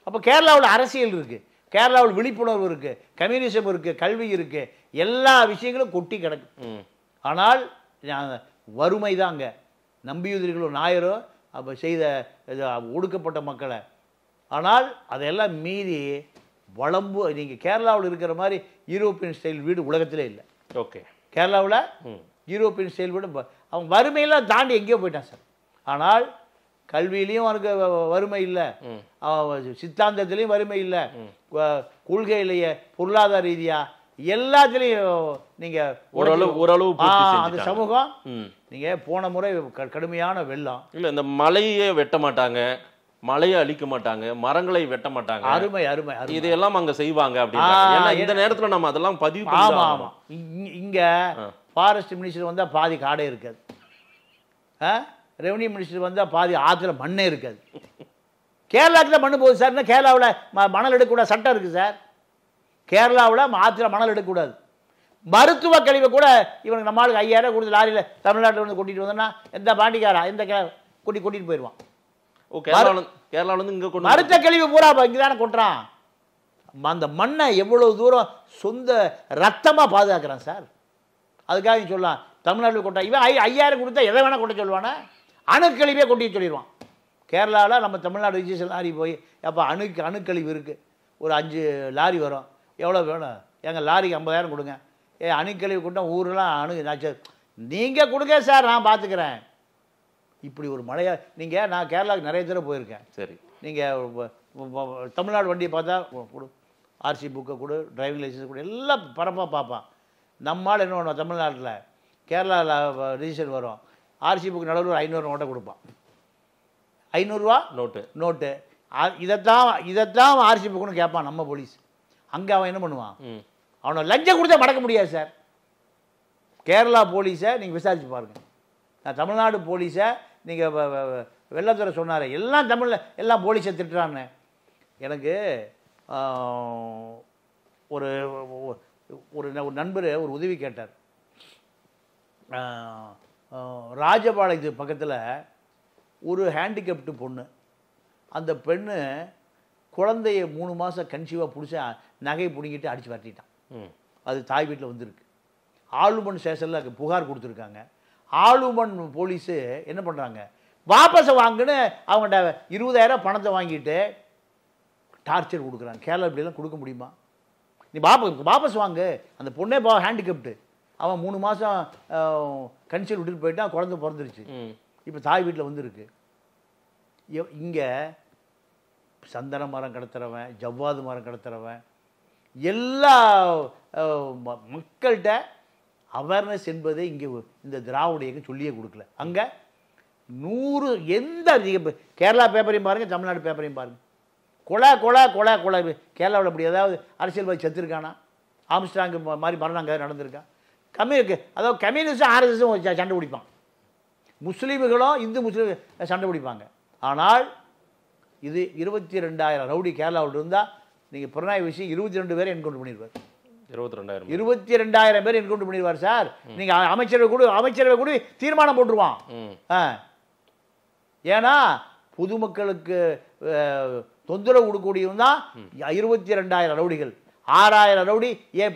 அப்போ கேரளாவில் அரசியல் இருக்குது, கேரளாவில் விழிப்புணர்வு இருக்குது, கம்யூனிசம் இருக்குது, கல்வி இருக்குது, எல்லா விஷயங்களும் கொட்டி கிடக்கு. ஆனால் வறுமை தான் அங்கே. நம்பியுதிரிகளோ நாயரோ அப்போ செய்த ஒடுக்கப்பட்ட மக்களை. ஆனால் அதையெல்லாம் மீறி வளம்பு. நீங்கள் கேரளாவில் இருக்கிற மாதிரி யூரோப்பியன் ஸ்டைல் வீடு உலகத்திலே இல்லை. கேரளாவில் யூரோப்பியன் ஸ்டைல் வீடு அவன் வறுமையெல்லாம் தாண்டி எங்கேயோ போயிட்டான் சார். ஆனால் கல்வியிலையும் அவனுக்கு வறுமை இல்லை, சித்தாந்தத்திலையும் வறுமை இல்லை, கொள்கையிலேயே பொருளாதார ரீதியாக எல்லாத்துலேயும் நீங்கள் ஓரளவு அந்த சமூகம். நீங்கள் போன முறை கடுமையான வெள்ளம் இல்லை, இந்த மலையே வெட்ட மாட்டாங்க, மலையை அழிக்க மாட்டாங்க, மரங்களை வெட்ட மாட்டாங்க. அருமை அருமை. இதையெல்லாம் அங்கே செய்வாங்க அப்படின்னா இந்த நேரத்தில் நம்ம அதெல்லாம் பதிவு. ஆமாம் ஆமாம். இங்கே ஃபாரஸ்ட் மினிஸ்டர் வந்தால் பாதி காடே இருக்காது, ரெவன்யூ மினிஸ்டர் வந்தால் பாதி ஆற்றுல மண்ணே இருக்காது. கேரளாவுக்கு தான் மண்ணு போகுது சார். கேரளாவில் மணல் எடுக்கக்கூடாது சட்டம் இருக்குது சார். கேரளாவில் ஆற்றுல மணல் எடுக்கக்கூடாது. மருத்துவ கழிவை கூட இவனுக்கு நம்ம ஆளுக்கு 5000 கொடுத்து லாரியில் தமிழ்நாட்டில் வந்து கூட்டிகிட்டு வந்தோன்னா எந்த பாண்டிக்காரா எந்த கூட்டிகிட்டு போயிடுவான். கேரளாவில் வந்து இங்கே மருத்துவ கழிவு பூரா இங்கே தானே கொட்டுறான். அந்த மண்ணை எவ்வளோ தூரம் சொந்த ரத்தமாக பாதுகாக்கிறான் சார். அதுக்காக நீ சொல்லலாம் தமிழ்நாட்டில் கொட்டா. இவன் 5000 கொடுத்தா எதை வேணால் கொட்ட சொல்லுவானே, அணுக்கழிவே கொட்டி சொல்லிடுவான். கேரளாவில் நம்ம தமிழ்நாடு ரிஜிஸ்டர் லாரி போய் அப்போ அணுக்கழிவு இருக்குது, ஒரு 5 லாரி வரும், எவ்வளோ வேணும்? எங்கள் லாரிக்கு 50,000 கொடுங்க. அணுக்கழிவு கொண்டா ஊரெலாம் நீங்கள் கொடுங்க சார், நான் பார்த்துக்கிறேன். இப்படி ஒரு மழையா. நீங்கள் நான் கேரளாவுக்கு நிறைய தடவை போயிருக்கேன். சரி, நீங்கள் தமிழ்நாடு வண்டியை பார்த்தா கொடு, ஆர்சி புக்கை கொடு, டிரைவிங் லைசன்ஸ் கொடு, எல்லாம் பரப்பாக பார்ப்பான். நம்மால் என்ன பண்ணுவோம், தமிழ்நாட்டில் கேரளாவில் ரிஜிஸ்டர் வரும், ஆர்சி புக் நடுவில் ஒரு 500 நோட்டை கொடுப்பான். 500 ரூபா நோட்டு. இதைத்தான் ஆர்சி புக்குன்னு கேட்பான் நம்ம போலீஸ். அங்கே அவன் என்ன பண்ணுவான், அவனை லஞ்சம் கொடுத்தா மடக்க முடியாது சார். கேரளா போலீஸை நீங்கள் விசாரிச்சு பாருங்கள். நான் தமிழ்நாடு போலீஸை நீங்கள் வெள்ளத்துறை சொன்னார், எல்லாம் தமிழில் எல்லாம் போலீஸை திட்டுறான்னு. எனக்கு ஒரு ஒரு நண்பர் ஒரு உதவி கேட்டார். ராஜபாளையத்து பக்கத்தில் ஒரு ஹேண்டிகேப்டு பொண்ணு, அந்த பெண்ணு குழந்தைய 3 மாதம் கன்சீவாக பிடிச்ச நகையை பிடிங்கிட்டு அடித்து வரட்டிட்டான். அது தாய் வீட்டில் வந்திருக்கு. ஆளுமன் ஸ்டேஷனில் அதுக்கு புகார் கொடுத்துருக்காங்க. ஆளுமன் போலீஸு என்ன பண்ணுறாங்க, வாபஸை வாங்குன்னு அவங்கள்ட்ட 20,000 பணத்தை வாங்கிட்டு டார்ச்சர் கொடுக்குறாங்க. கேரளா இப்படிலாம் கொடுக்க முடியுமா? நீ வாபஸ் வாங்கு. அந்த பொண்ணே ஹேண்டிகேப்டு, அவன் 3 மாதம் கன்சீவ் விட்டுட்டு போயிட்டான், குழந்தை பிறந்துருச்சு. இப்போ தாய் வீட்டில் வந்துருக்கு. இங்கே சந்தன மரம் கடத்துறவன், ஜவ்வாது மரம் கடத்துறவன், எல்லா மக்கள்கிட்ட அவேர்னஸ் என்பதை இங்கே இந்த திராவிட இயக்கம் சொல்லியே கொடுக்கல. அங்கே 100 எந்த கேரளா பேப்பரையும் பாருங்கள், தமிழ்நாடு பேப்பரையும் பாருங்கள், கொலை கொலை கொலை கொலை. கேரளாவில் அப்படி ஏதாவது அரசியல்வாதி செத்துருக்கானா? ஆம்ஸ்டாங் மாதிரி மரணம் அங்கே நடந்திருக்கா? அதாவது கம்யூனிஸ்டும் ஆர்எஸ்எஸும் சண்டை பிடிப்பான், முஸ்லீம்களும் இந்து முஸ்லீம் சண்டை பிடிப்பாங்க. ஆனால் இது 22,000 ரவுடி கேரளாவில் இருந்தால் நீங்கள் புறநாய் விஷயம் 22 பேரை என்கவுண்டர் பண்ணிடுவார். 22,000 பேர் என்கவுண்டர் பண்ணிடுவார் சார். நீங்கள் அமைச்சரவை கூட தீர்மானம் போட்டுருவான். ஏன்னா பொதுமக்களுக்கு தொந்தரவு கொடுக்கக்கூடியவன் தான் 22,000 ரவுடிகள். 6,000 ரவுடி A+,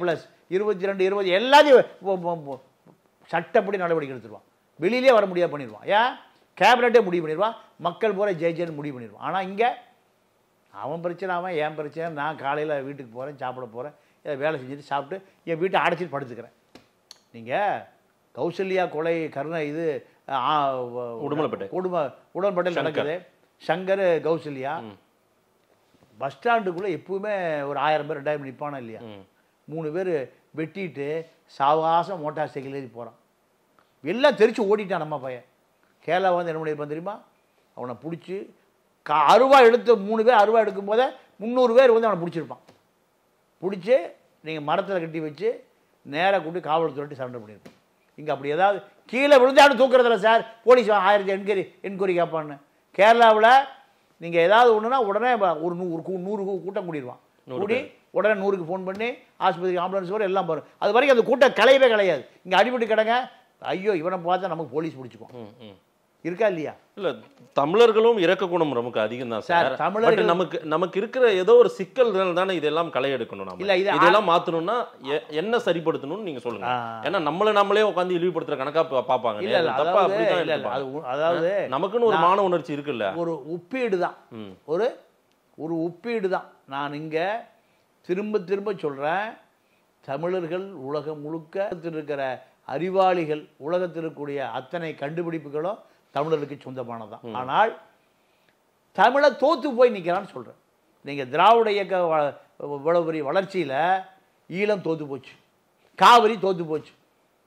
22, 20 எல்லாத்தையும் சட்டப்படி நடவடிக்கை எடுத்துருவான். வெளியிலே வர முடியாது பண்ணிடுவான். ஏன்? கேபினட்டே முடிவு பண்ணிடுவான், மக்கள் போகிற ஜெயிச்சேன்னு முடிவு பண்ணிடுவான். ஆனால் இங்கே அவன் பிரச்சனை, அவன் என் பிரச்சனை. நான் காலையில் வீட்டுக்கு போகிறேன், சாப்பிட போகிறேன், வேலை செஞ்சுட்டு சாப்பிட்டு என் வீட்டை அடைச்சிட்டு படுத்துக்கிறேன். நீங்கள் கௌசல்யா கொலை கருணை இது உடன்பட்டல் நடக்குது. சங்கர் கௌசல்யா பஸ் ஸ்டாண்டுக்குள்ளே எப்பவுமே ஒரு 1000 பேர் 2000 பேர் நிற்பானா இல்லையா? 3 பேர் வெட்டிட்டு சாவகாசம் மோட்டார் சைக்கிள் ஏறி போகிறான். எல்லாம் தெரிச்சு ஓடிட்டான் நம்ம பையன். கேரளா வந்து என்ன பண்ணியிருப்பான் தெரியுமா? அவனை பிடிச்சி அருவா எடுத்து 3 பேர் அருவா எடுக்கும் போதே 300 பேர் வந்து அவனை பிடிச்சிருப்பான். பிடிச்சி நீங்கள் மரத்தில் கட்டி வச்சு நேராக கூட்டி காவல்துறை சரண்டர் பண்ணியிருப்பான். இங்கே அப்படி ஏதாவது கீழே விழுந்தாலும் தூக்குறதில்ல சார். போலீஸ் 1000 என்கொயரி கேட்பான்னு. கேரளாவில் நீங்கள் ஏதாவது ஒன்றுனா உடனே ஒரு 100 கூட்டம் கூடிடுவான். கூடி உடனே 100க்கு ஃபோன் பண்ணி ஆஸ்பத்திரிக்கு ஆம்புலன்ஸ் வர எல்லாம் போகிறோம். அது வரைக்கும் அந்த கூட்டம் கலையவே கிடையாது. இங்கே அடிபட்டு கிடங்க, ஐயோ இவனை பார்த்தா நமக்கு போலீஸ் பிடிச்சிக்கும். இருக்கா இல்லையா? இல்ல, தமிழர்களும் இறக்க குணம் நமக்கு அதிகம் தான் சார். தமிழர்கள் நமக்கு இருக்கிற ஏதோ ஒரு சிக்கல் தானே இதெல்லாம் களை எடுக்கணும். நம்ம இதெல்லாம் மாத்தணும்னா என்ன சரிப்படுத்தணும்னு நீங்க சொல்லுங்க. ஏன்னா நம்மளே உட்காந்து இழிவுபடுத்துற கணக்கா பாப்பாங்க. அதாவது நமக்குன்னு ஒரு மான உணர்ச்சி இருக்குல்ல, ஒரு ஒப்பீடு தான், ஒரு ஒப்பீடு தான். நான் இங்க திரும்ப திரும்ப சொல்றேன், தமிழர்கள் உலகம் முழுக்க இருக்கிற அறிவாளிகள், உலகத்தில் இருக்கக்கூடிய அத்தனை கண்டுபிடிப்புகளும் தமிழருக்கு சொந்தமானதான். ஆனால் தமிழை தோத்து போய் நிற்கிறான்னு சொல்கிறேன். நீங்கள் திராவிட இயக்க இவ்வளவு பெரிய வளர்ச்சியில் ஈழம் தோத்து போச்சு, காவிரி தோத்து போச்சு.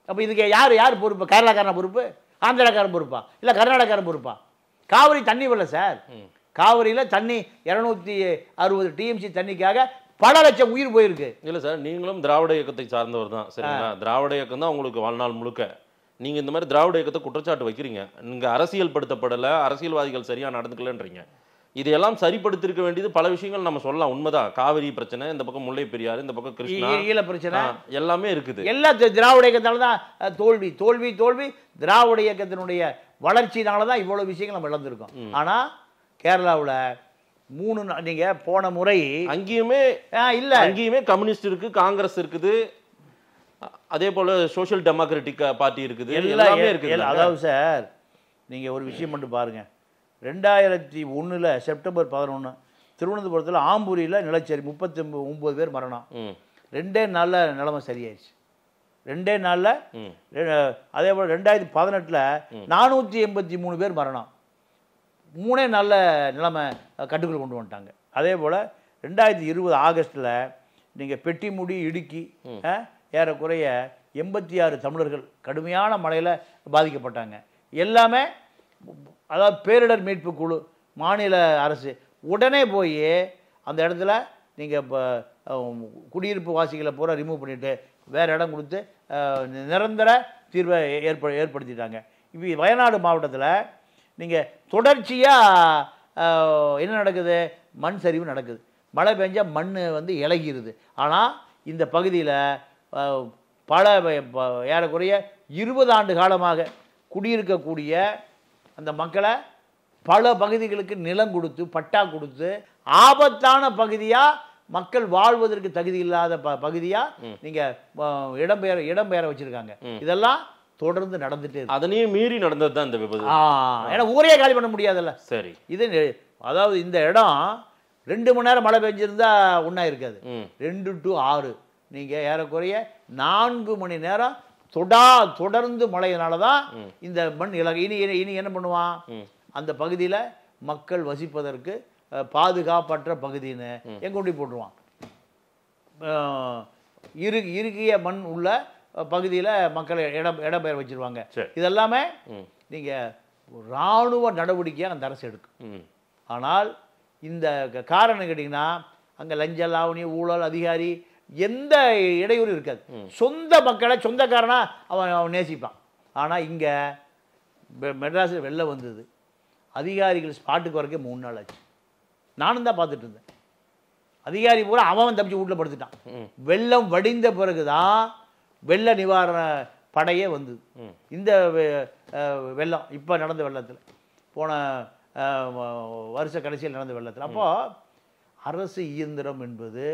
அப்போ இதுக்கு யார் பொறுப்பு? கேரளாக்காரன் பொறுப்பு? ஆந்திராக்காரன் பொறுப்பா? இல்லை கர்நாடகாரன் பொறுப்பா? காவிரி தண்ணி வரல சார். காவிரியில் தண்ணி 260 TMC தண்ணிக்காக பல லட்சம் உயிர் போயிருக்கு. இல்லை சார், நீங்களும் திராவிட இயக்கத்தை சார்ந்தவர் தான், சரிங்களா? திராவிட இயக்கம் தான் உங்களுக்கு வாழ்நாள் முழுக்க. நீங்கள் இந்த மாதிரி திராவிட இயக்கத்தை குற்றச்சாட்டு வைக்கிறீங்க. நீங்கள் அரசியல் படுத்தப்படலை, அரசியல்வாதிகள் சரியாக நடந்துக்கலன்றீங்க. இதையெல்லாம் சரிப்படுத்திருக்க வேண்டியது பல விஷயங்கள் நம்ம சொல்லலாம். உண்மைதான், காவிரி பிரச்சனை, இந்த பக்கம் முல்லை பெரியாறு, இந்த பக்கம் கிருஷ்ணா ஈழ பிரச்சனை எல்லாமே இருக்குது. எல்லா திராவிட இயக்கத்தால தான் தோல்வி தோல்வி தோல்வி. திராவிட இயக்கத்தினுடைய வளர்ச்சினால தான் இவ்வளோ விஷயங்கள் நம்ம இழந்திருக்கோம். ஆனால் கேரளாவில் 3 நீங்க போன முறை அங்கேயுமே இல்ல, அங்கேயுமே கம்யூனிஸ்ட் இருக்கு, காங்கிரஸ் இருக்குது, அதே போல சோஷியல் டெமோக்ராட்டிக் பார்ட்டி இருக்குது, எல்லாமே இருக்குது. அதாவது சார் நீங்க ஒரு விஷயம் மட்டும் பாருங்க. 2001 செப்டம்பர் 11 திருவனந்தபுரத்தில் ஆம்பூரியில் நிலச்சரி 39 பேர் மரணம். 2 நாளில் நிலைமை சரியாயிடுச்சு. 2 நாளில். அதே போல் 2018 483 பேர் மரணம். 3 நாளில் நிலைமை கட்டுக்குள் கொண்டு வந்துட்டாங்க. அதே போல் 2020 ஆகஸ்ட்டில் நீங்கள் பெட்டிமுடி இடுக்கி ஏறக்குறைய 86 தமிழர்கள் கடுமையான மழையில் பாதிக்கப்பட்டாங்க. எல்லாமே அதாவது பேரிடர் மீட்பு குழு மாநில அரசு உடனே போய் அந்த இடத்துல நீங்கள் இப்போ குடியிருப்பு வாசிகளை பூரா ரிமூவ் பண்ணிவிட்டு வேறு இடம் கொடுத்து நிரந்தர தீர்வை ஏற்படுத்திட்டாங்க. இப்போ வயநாடு மாவட்டத்தில் நீங்கள் தொடர்ச்சியாக என்ன நடக்குது? மண் சரிவு நடக்குது. மழை பெஞ்சால் மண் வந்து இலகிடுது. ஆனால் இந்த பகுதியில் பல ஏறக்குறைய 20 ஆண்டு காலமாக குடியிருக்கக்கூடிய அந்த மக்களை பல பகுதிகளுக்கு நிலம் கொடுத்து பட்டா கொடுத்து ஆபத்தான பகுதியாக மக்கள் வாழ்வதற்கு தகுதி இல்லாத பகுதியாக நீங்கள் இடம்பெயர வச்சுருக்காங்க. இதெல்லாம் தொடர்ந்து நடந்துட்டு அதனையும் மீறி நடந்தது தான் இந்த விபத்து. ஏன்னா ஊரே காலி பண்ண முடியாதுல்ல. சரி, இது அதாவது இந்த இடம் 2 மணி நேரம் மழை பெஞ்சிருந்தா ஒன்றா இருக்காது. 2 to 6 நீங்கள் ஏறக்குறைய 4 மணி நேரம் தொடர்ந்து மழையினால தான் இந்த மண் இனி என்ன பண்ணுவான்? அந்த பகுதியில் மக்கள் வசிப்பதற்கு பாதுகாப்பற்ற பகுதின்னு எங்க கொண்டு போட்டுருவான். இறுகிய மண் உள்ள பகுதியில் மக்களை இடம்பெயர் வச்சிருவாங்க. இதெல்லாமே நீங்கள் இராணுவ நடவடிக்கையாக அந்த அரசு எடுக்கும். ஆனால் இந்த காரணம் கேட்டிங்கன்னா அங்கே லஞ்ச லாவணி ஊழல் அதிகாரி எந்த இடையூறு இருக்காது. சொந்த மக்களை சொந்தக்காரனா அவன் நேசிப்பான். ஆனால் இங்கே மெட்ராஸில் வெள்ளம் வந்தது, அதிகாரிகள் ஸ்பாட்டுக்கு வரக்கே 3 நாள் ஆச்சு. நானும் தான் பார்த்துட்டு இருந்தேன். அதிகாரி பூரா அவன் தப்பிச்சு வீட்டில் படுத்துட்டான். வெள்ளம் வடிந்த பிறகுதான் வெள்ள நிவாரண படையே வந்தது. இந்த வெள்ளம் இப்போ நடந்த வெள்ளத்தில் போன வருஷ கடைசியில் நடந்த வெள்ளத்தில். அப்போது அரசு இயந்திரம் என்பது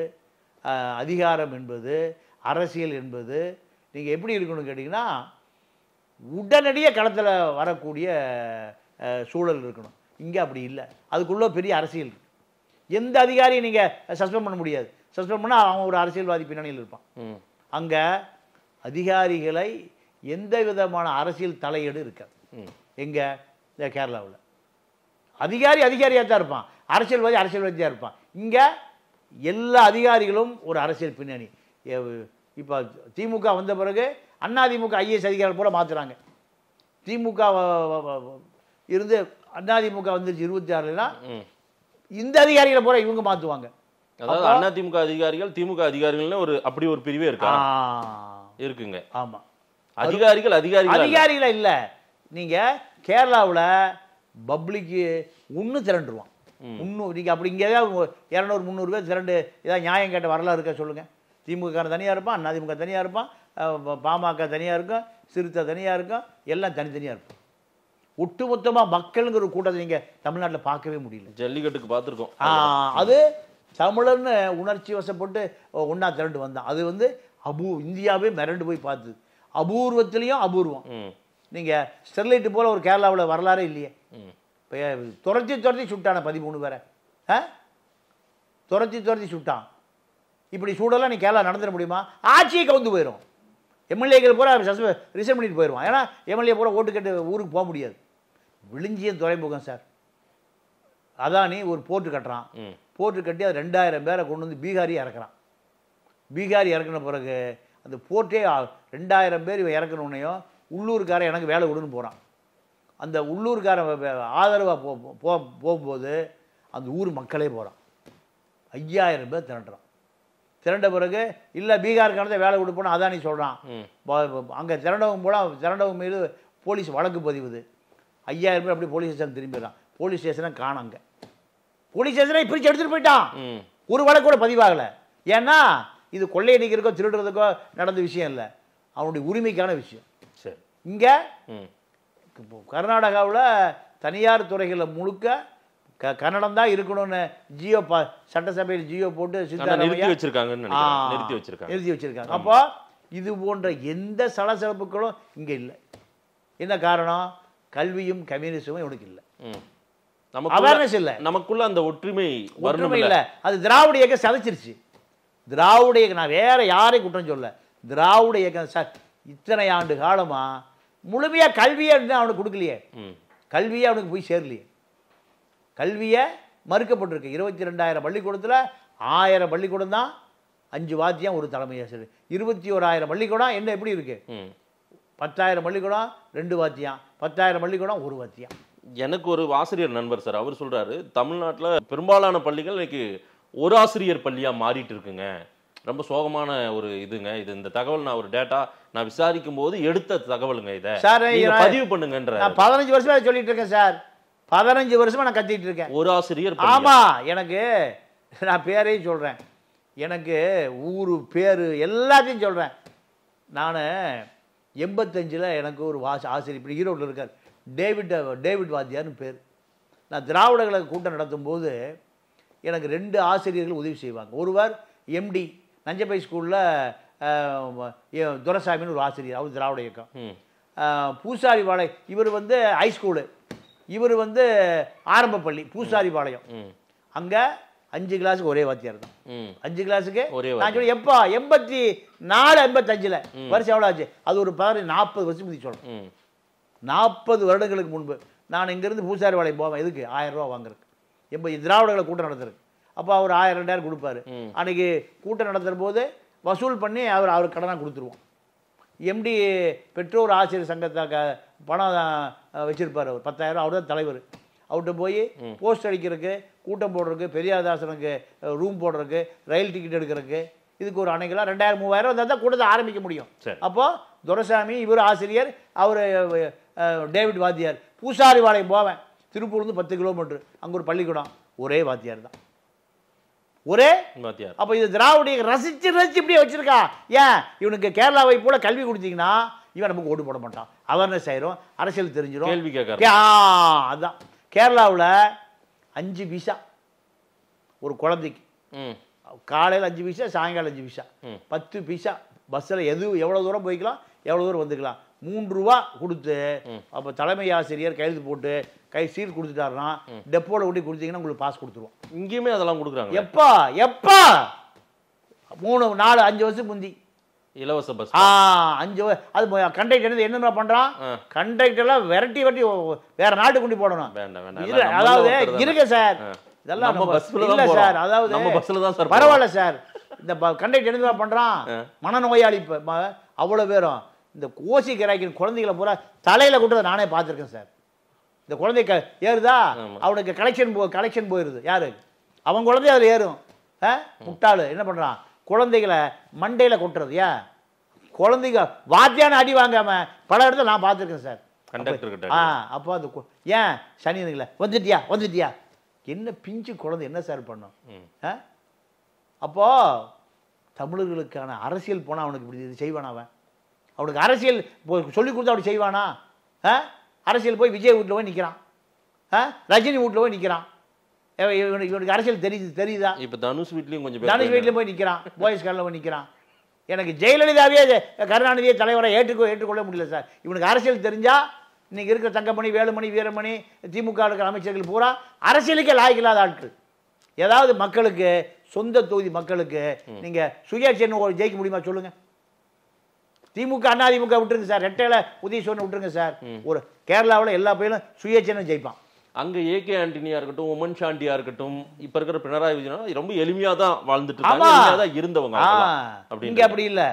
அதிகாரம் என்பது அரசியல் என்பது நீங்கள் எப்படி இருக்கணும்னு கேட்டிங்கன்னா உடனடியாக களத்தில் வரக்கூடிய சூழல் இருக்கணும். இங்கே அப்படி இல்லை. அதுக்குள்ளே பெரிய அரசியல் இருக்குது. எந்த அதிகாரியும் நீங்கள் சஸ்பெண்ட் பண்ண முடியாது. சஸ்பெண்ட் பண்ணால் அவன் ஒரு அரசியல்வாதி பின்னணியில் இருப்பான். அங்கே அதிகாரிகளை எந்த விதமான அரசியல் தலையீடு இருக்காது. எங்கே? இந்த கேரளாவில் அதிகாரியாக தான் இருப்பான், அரசியல்வாதியாக இருப்பான். இங்கே எல்லா அதிகாரிகளும் ஒரு அரசியல் பின்னணி. இப்போ திமுக வந்த பிறகு அதிமுக ஐஏஎஸ் அதிகாரிகள் பூரா மாற்றுறாங்க. திமுக இருந்து அதிமுக வந்துருச்சு 26னா இந்த அதிகாரிகளை பூரா இவங்க மாற்றுவாங்க. அதாவது அதிமுக அதிகாரிகள் திமுக அதிகாரிகள்னு ஒரு அப்படி ஒரு பிரிவே இருக்குங்க. ஆமாம், அதிகாரிகளே இல்லை. நீங்கள் கேரளாவில் பப்ளிக்கு ஒன்று திரண்டுருவான். நீங்கள் அப்படி இங்கே 200-300 பேர் திரண்டு ஏதாவது நியாயம் கேட்ட வரலாறு இருக்க சொல்லுங்கள். திமுக தனியாக இருப்பான், அதிமுக தனியாக இருப்பான், பாமக தனியாக இருக்கும், சிறுத்தை தனியாக இருக்கும், எல்லாம் தனித்தனியாக இருக்கும். ஒட்டுமொத்தமாக மக்களுங்கிற ஒரு கூட்டத்தை நீங்கள் தமிழ்நாட்டில் பார்க்கவே முடியல. ஜல்லிக்கட்டுக்கு பார்த்துருக்கோம். அது தமிழன்னு உணர்ச்சி வசப்பட்டு ஒன்றா திரண்டு வந்தான். அது வந்து இந்தியாவே மிரண்டு போய் பார்த்து அபூர்வத்திலையும் அபூர்வம். நீங்கள் ஸ்டெர்லைட்டு போல் ஒரு கேரளாவில் வரலாறே இல்லையே. இப்போ துரத்தி சுட்டான 13 பேரை துரத்தி சுட்டான். இப்படி சூடெல்லாம் நீ கேரளா நடந்துட முடியுமா? ஆட்சியை கவுந்து போயிடும். எம்எல்ஏக்கள் பூரா ரிசைன் பண்ணிட்டு போயிடுவான். ஏன்னா எம்எல்ஏ பூரா ஓட்டு கட்டு ஊருக்கு போக முடியாது. விழுஞ்சியம் துறைமுகம் சார், அதானி ஒரு போர்ட்டு கட்டுறான். போர்ட்டு கட்டி அது 2000 பேரை கொண்டு வந்து பீகாரி இறக்குறான். பீகாரி இறக்குன பிறகு அந்த போர்ட்டே 2000 பேர் இவன் இறக்கணுன்னையும் உள்ளூர்காரன் எனக்கு வேலை விடுன்னு போகிறான். அந்த உள்ளூர்காரன் ஆதரவாக போகும்போது அந்த ஊர் மக்களே போகிறான். 5000 பேர் திரண்டுறான். திரண்ட பிறகு இல்லை பீகாருக்கானதை வேலை விட்டு போனால் அதானி சொல்கிறான். அங்கே திரண்டவங்க மீது போலீஸ் வழக்கு பதிவுது. 5000 பேர் அப்படி போலீஸ் ஸ்டேஷன் திரும்பிடுறான். போலீஸ் ஸ்டேஷனை காணாங்க. போலீஸ் ஸ்டேஷனை பிரித்து எடுத்துகிட்டு போயிட்டான். ஒரு வழக்கு கூட பதிவாகலை. ஏன்னா இது கொள்ளையடிக்கிறதுக்கோ திருடுறதுக்கோ நடந்த விஷயம் இல்லை, அவனுடைய உரிமைக்கான விஷயம். சரி, இங்கே கர்நாடகாவில் தனியார் துறைகளில் முழுக்க கன்னடம் தான் இருக்கணும்னு ஜியோ சட்டசபையில் ஜியோ போட்டு நிறுத்தி வச்சிருக்காங்க. அப்போ இது போன்ற எந்த சலசலப்புகளும் இங்கே இல்லை. என்ன காரணம்? கல்வியும் கம்யூனிசமும் இவனுக்கு இல்லை, அவேர்னஸ் இல்லை, நமக்குள்ள அந்த ஒற்றுமை இல்லை. அது திராவிட இயக்கம் சதைச்சிருச்சு. திராவிட இயக்கம், நான் வேற யாரையும் குற்றம் சொல்ல, திராவிட இயக்கம் இத்தனை ஆண்டு காலமா முழுமையாக கல்வியை அவனுக்கு கொடுக்கலையே, கல்வியை அவனுக்கு போய் சேரலையே. கல்வியை மறுக்கப்பட்டிருக்கு. 22,000 பள்ளிக்கூடத்தில் 1000 பள்ளிக்கூடம் தான் 5 வாத்தியம் ஒரு தலைமை ஆசிரியர். 21,000 பள்ளிக்கூடம் என்ன எப்படி இருக்கு? 10,000 பள்ளிக்கூடம் 2 வாத்தியம், 10,000 பள்ளிக்கூடம் 1 வாத்தியம். எனக்கு ஒரு ஆசிரியர் நண்பர் சார், அவர் சொல்றாரு தமிழ்நாட்டில் பெரும்பாலான பள்ளிகள் இன்னைக்கு ஒரு ஆசிரியர் பள்ளியா மாறிட்டு இருக்குங்க. ரொம்ப சோகமான ஒரு இதுங்க இது. இந்த தகவல் நான் ஒரு டேட்டா நான் விசாரிக்கும் போது எடுத்த தகவலுங்க. இதை சார் பதிவு பண்ணுங்கன்ற. நான் 15 வருஷமா சொல்லிட்டு இருக்கேன் சார். 15 வருஷமா நான் கத்திட்டு இருக்கேன். ஒரு ஆசிரியர். ஆமா, எனக்கு நான் பேரையும் சொல்றேன், எனக்கு ஊரு பேரு எல்லாத்தையும் சொல்றேன். நான் 85ல் எனக்கு ஒரு ஆசிரியர் இப்படி ஈரோட்டில் இருக்கார், டேவிட் வாத்தியார்னு பேர். நான் திராவிட கழக கூட்டம் நடத்தும் போது எனக்கு 2 ஆசிரியர்கள் உதவி செய்வாங்க. ஒருவர் எம்டி நஞ்சப்பை ஸ்கூலில் துரைசாமின்னு ஒரு ஆசிரியர், அவர் திராவிட இயக்கம். பூசாரிபாளையம் இவர் வந்து ஹைஸ்கூலு, இவர் வந்து ஆரம்ப பள்ளி பூசாரிபாளையம். அங்கே 5 கிளாஸுக்கு ஒரே வாத்தியார் தான். 5 கிளாஸுக்கு நான் சொல்லி எப்போ 84 85ல் வருஷம் எவ்வளோ ஆச்சு? அது ஒரு 40 வருஷம் முந்தி சொல்கிறேன். 40 வருடங்களுக்கு முன்பு நான் இங்கேருந்து பூசாரிபாளையம் போவேன். எதுக்கு? 1000 ரூபா வாங்குறதுக்கு. திராவிடங்களை கூட்டம் நடத்துறதுக்கு. அப்போ அவர் 1000 2000 கொடுப்பாரு. அன்றைக்கி கூட்டம் நடத்துகிற போது வசூல் பண்ணி அவர் கடனாக கொடுத்துருவோம். எம்டி பெற்றோர் ஆசிரியர் சங்கத்தை பணம் வச்சுருப்பார், அவர் 10,000. அவர் தான் தலைவர். அவர்கிட்ட போய் போஸ்ட் அடிக்கிறதுக்கு, கூட்டம் போடுறதுக்கு, பெரியாதாசனுக்கு ரூம் போடுறதுக்கு, ரயில் டிக்கெட் எடுக்கிறதுக்கு, இதுக்கு ஒரு அன்னைக்கெல்லாம் 2000 3000 வந்தால் தான் கூட்டத்தை ஆரம்பிக்க முடியும். அப்போது துரைசாமி இவர் ஆசிரியர், அவர் டேவிட் வாத்தியார். பூசாரிபாளையம் போவேன், திருப்பூர்லேருந்து 10 கிலோமீட்டர், அங்கே ஒரு பள்ளிக்கூடம், ஒரே வாத்தியார் தான், ஒரே வாத்தியார். அப்போ இது திராவிட ரசிச்சு இப்படியே வச்சிருக்கா. ஏன் இவனுக்கு கேரளாவை போல கல்வி கொடுத்தீங்கன்னா இவன் நமக்கு ஓட்டு போட மாட்டான். அவேர்னஸ் ஆயிரும், அரசியல் தெரிஞ்சிடும். கேள்வி கேட்க அதுதான் கேரளாவில் 5 பைசா ஒரு குழந்தைக்கு, காலையில் 5 பைசா, சாயங்காலம் 5 பைசா, 10 பைசா. பஸ்ஸில் எவ்வளோ தூரம் போய்க்கலாம், எவ்வளோ தூரம் வந்துக்கலாம். 3 ரூபா கொடுத்து அப்போ தலைமை ஆசிரியர் கையெழுத்து போட்டு சீல் கொடுத்துட்டாருன்னா டெப்போவில் ஊட்டி கொடுத்தீங்கன்னா உங்களுக்கு பாஸ் கொடுத்துருவோம். இங்கேயுமே அதெல்லாம் கொடுக்குறாங்க. எப்போ 3 4 5 வருஷம் முந்தி இலவச பஸ். 5 அது கண்டக்டர் என்ன பண்ணுறான், கண்டக்டர்லாம் விரட்டி வேற நாட்டு கொண்டு போடணும். அதாவது இருக்கு சார், இதெல்லாம் இல்லை சார். அதாவது பரவாயில்ல சார், இந்த கண்டக்டர் என்ன பண்ணுறான், மனநோயாளி அவ்வளோ பேரும் இந்த கோசி கிராக்கின் குழந்தைகளை பூரா தலையில் கூட்டதை நானே பார்த்துருக்கேன் சார். இந்த குழந்தை ஏறுதா, அவனுக்கு கலெக்ஷன் போயிடுது. யாரு? அவன் குழந்தை அதில் ஏறும். முட்டாளு என்ன பண்ணுறான், குழந்தைகளை மண்டையில் கொட்டுறது. ஏன் குழந்தைங்க வாத்தியான அடி வாங்காம பல இடத்துல நான் பார்த்துருக்கேன் சார். அப்போ அந்த ஏன் சனிங்கள வந்துட்டியா என்ன பிஞ்சு குழந்தை என்ன சார் பண்ணும்? அப்போ தமிழர்களுக்கான அரசியல் போனால் அவனுக்கு இப்படி இது செய்வானா? அவனுக்கு அரசியல் சொல்லி கொடுத்தா அப்படி செய்வானா? அரசியல் போய் விஜய் வீட்டில் போய் நிற்கிறான், ரஜினி வீட்டில் போய் நிற்கிறான். இவனுக்கு அரசியல் தெரியுதா? இப்போ தனுஷ் வீட்லையும் தனுஷ் வீட்லையும் போய் நிற்கிறான், போயஸ் கார்டில் போய் நிற்கிறான். எனக்கு ஜெயலலிதாவே கருணாநிதியை தலைவரை ஏற்றுக்கொள்ள முடியல சார். இவனுக்கு அரசியல் தெரிஞ்சால் இன்னைக்கு இருக்கிற தங்கமணி, வேலுமணி, வீரமணி, திமுக இருக்கிற அமைச்சர்கள் பூரா அரசியலுக்கே லாய்க்கில்லாத ஆட்கள். ஏதாவது மக்களுக்கு சொந்த தொகுதி மக்களுக்கு நீங்கள் சுயேட்சைன்னு ஜெயிக்க முடியுமா சொல்லுங்கள்? திமுக அதிமுக விட்டுருங்க சார், ரெட்டையில உதயசூரன் விட்டுருங்க சார். ஒரு கேரளாவில் எல்லா பையனும் சுயேட்சைன்னு ஜெயிப்பான். அங்கே ஏகே ஆண்டனியா இருக்கட்டும், உமன் சாண்டியா இருக்கட்டும், இப்போ இருக்கிற பினராயி விஜயன் ரொம்ப எளிமையாக தான் வாழ்ந்துட்டு இருந்தவங்க. இங்கே அப்படி இல்லை.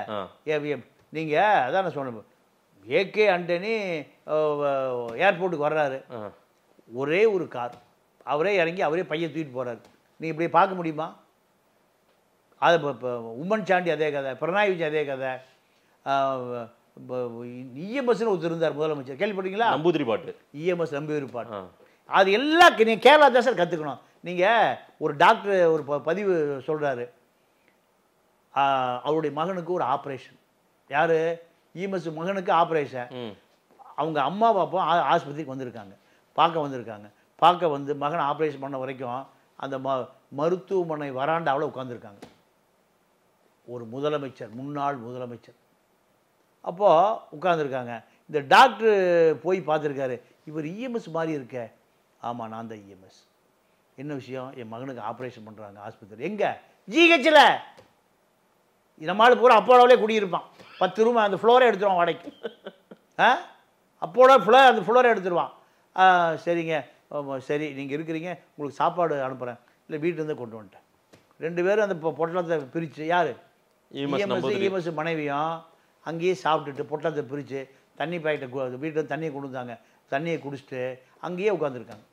நீங்கள் அதான் நான் சொன்னேன், ஏகே ஆண்டனி ஏர்போர்ட்டுக்கு வர்றாரு, ஒரே ஒரு கார், அவரே இறங்கி அவரே பையன் தூக்கிட்டு போகிறாரு. நீங்கள் இப்படி பார்க்க முடியுமா? அது இப்போ உமன் சாண்டி அதே கதை, பினராயி விஜயன் அதே கதை. இஎம்எஸ்ன்னு ஒருத்தர் இருந்தார் முதலமைச்சர், கேள்விப்பட்டீங்களா? நம்பூதிரி பாட்டு, இஎம்எஸ் நம்பூதிரி பாட்டு. அது எல்லாம் நீங்கள் கேரளா தான் சார் கற்றுக்கணும். நீங்கள் ஒரு டாக்டர் ஒரு பதிவு சொல்கிறாரு, அவருடைய மகனுக்கு ஒரு ஆப்ரேஷன். யார்? இஎம்எஸ் மகனுக்கு ஆப்ரேஷன். அவங்க அம்மா பாப்பா ஆஸ்பத்திரிக்கு வந்திருக்காங்க, பார்க்க வந்து மகனை ஆப்ரேஷன் பண்ண வரைக்கும் அந்த மருத்துவமனை வராண்டாவில் உட்காந்துருக்காங்க. ஒரு முதலமைச்சர், முன்னாள் முதலமைச்சர் அப்போது உட்காந்துருக்காங்க. இந்த டாக்டர் போய் பார்த்துருக்காரு, இவர் இஎம்எஸ் மாதிரி இருக்க. ஆமாம், நான் தான் இஎம்எஸ். என்ன விஷயம்? என் மகனுக்கு ஆப்ரேஷன் பண்ணுறாங்க ஆஸ்பத்திரி. எங்கே? ஜிஹெச்சில். நம்மளால் பூரா அப்போலோவிலே குடியிருப்பான். 10 ரூம் அந்த ஃப்ளோரை எடுத்துருவான் வாடகைக்கு. அப்போலோ அந்த ஃப்ளோரை எடுத்துருவான். சரிங்க, சரி நீங்கள் இருக்கிறீங்க, உங்களுக்கு சாப்பாடு அனுப்புகிறேன். இல்லை வீட்டிலேருந்து கொண்டு வந்துட்டேன். 2 பேரும் அந்த பொட்டலத்தை பிரித்து யார் இஎம்எஸ் மனைவியும் அங்கேயே சாப்பிட்டுட்டு பொட்டலத்தை பிரித்து தண்ணி பாக்கெட்டை வீட்டில் தண்ணியை கொண்டு வந்தாங்க. தண்ணியை குடிச்சிட்டு அங்கேயே உட்காந்துருக்காங்க.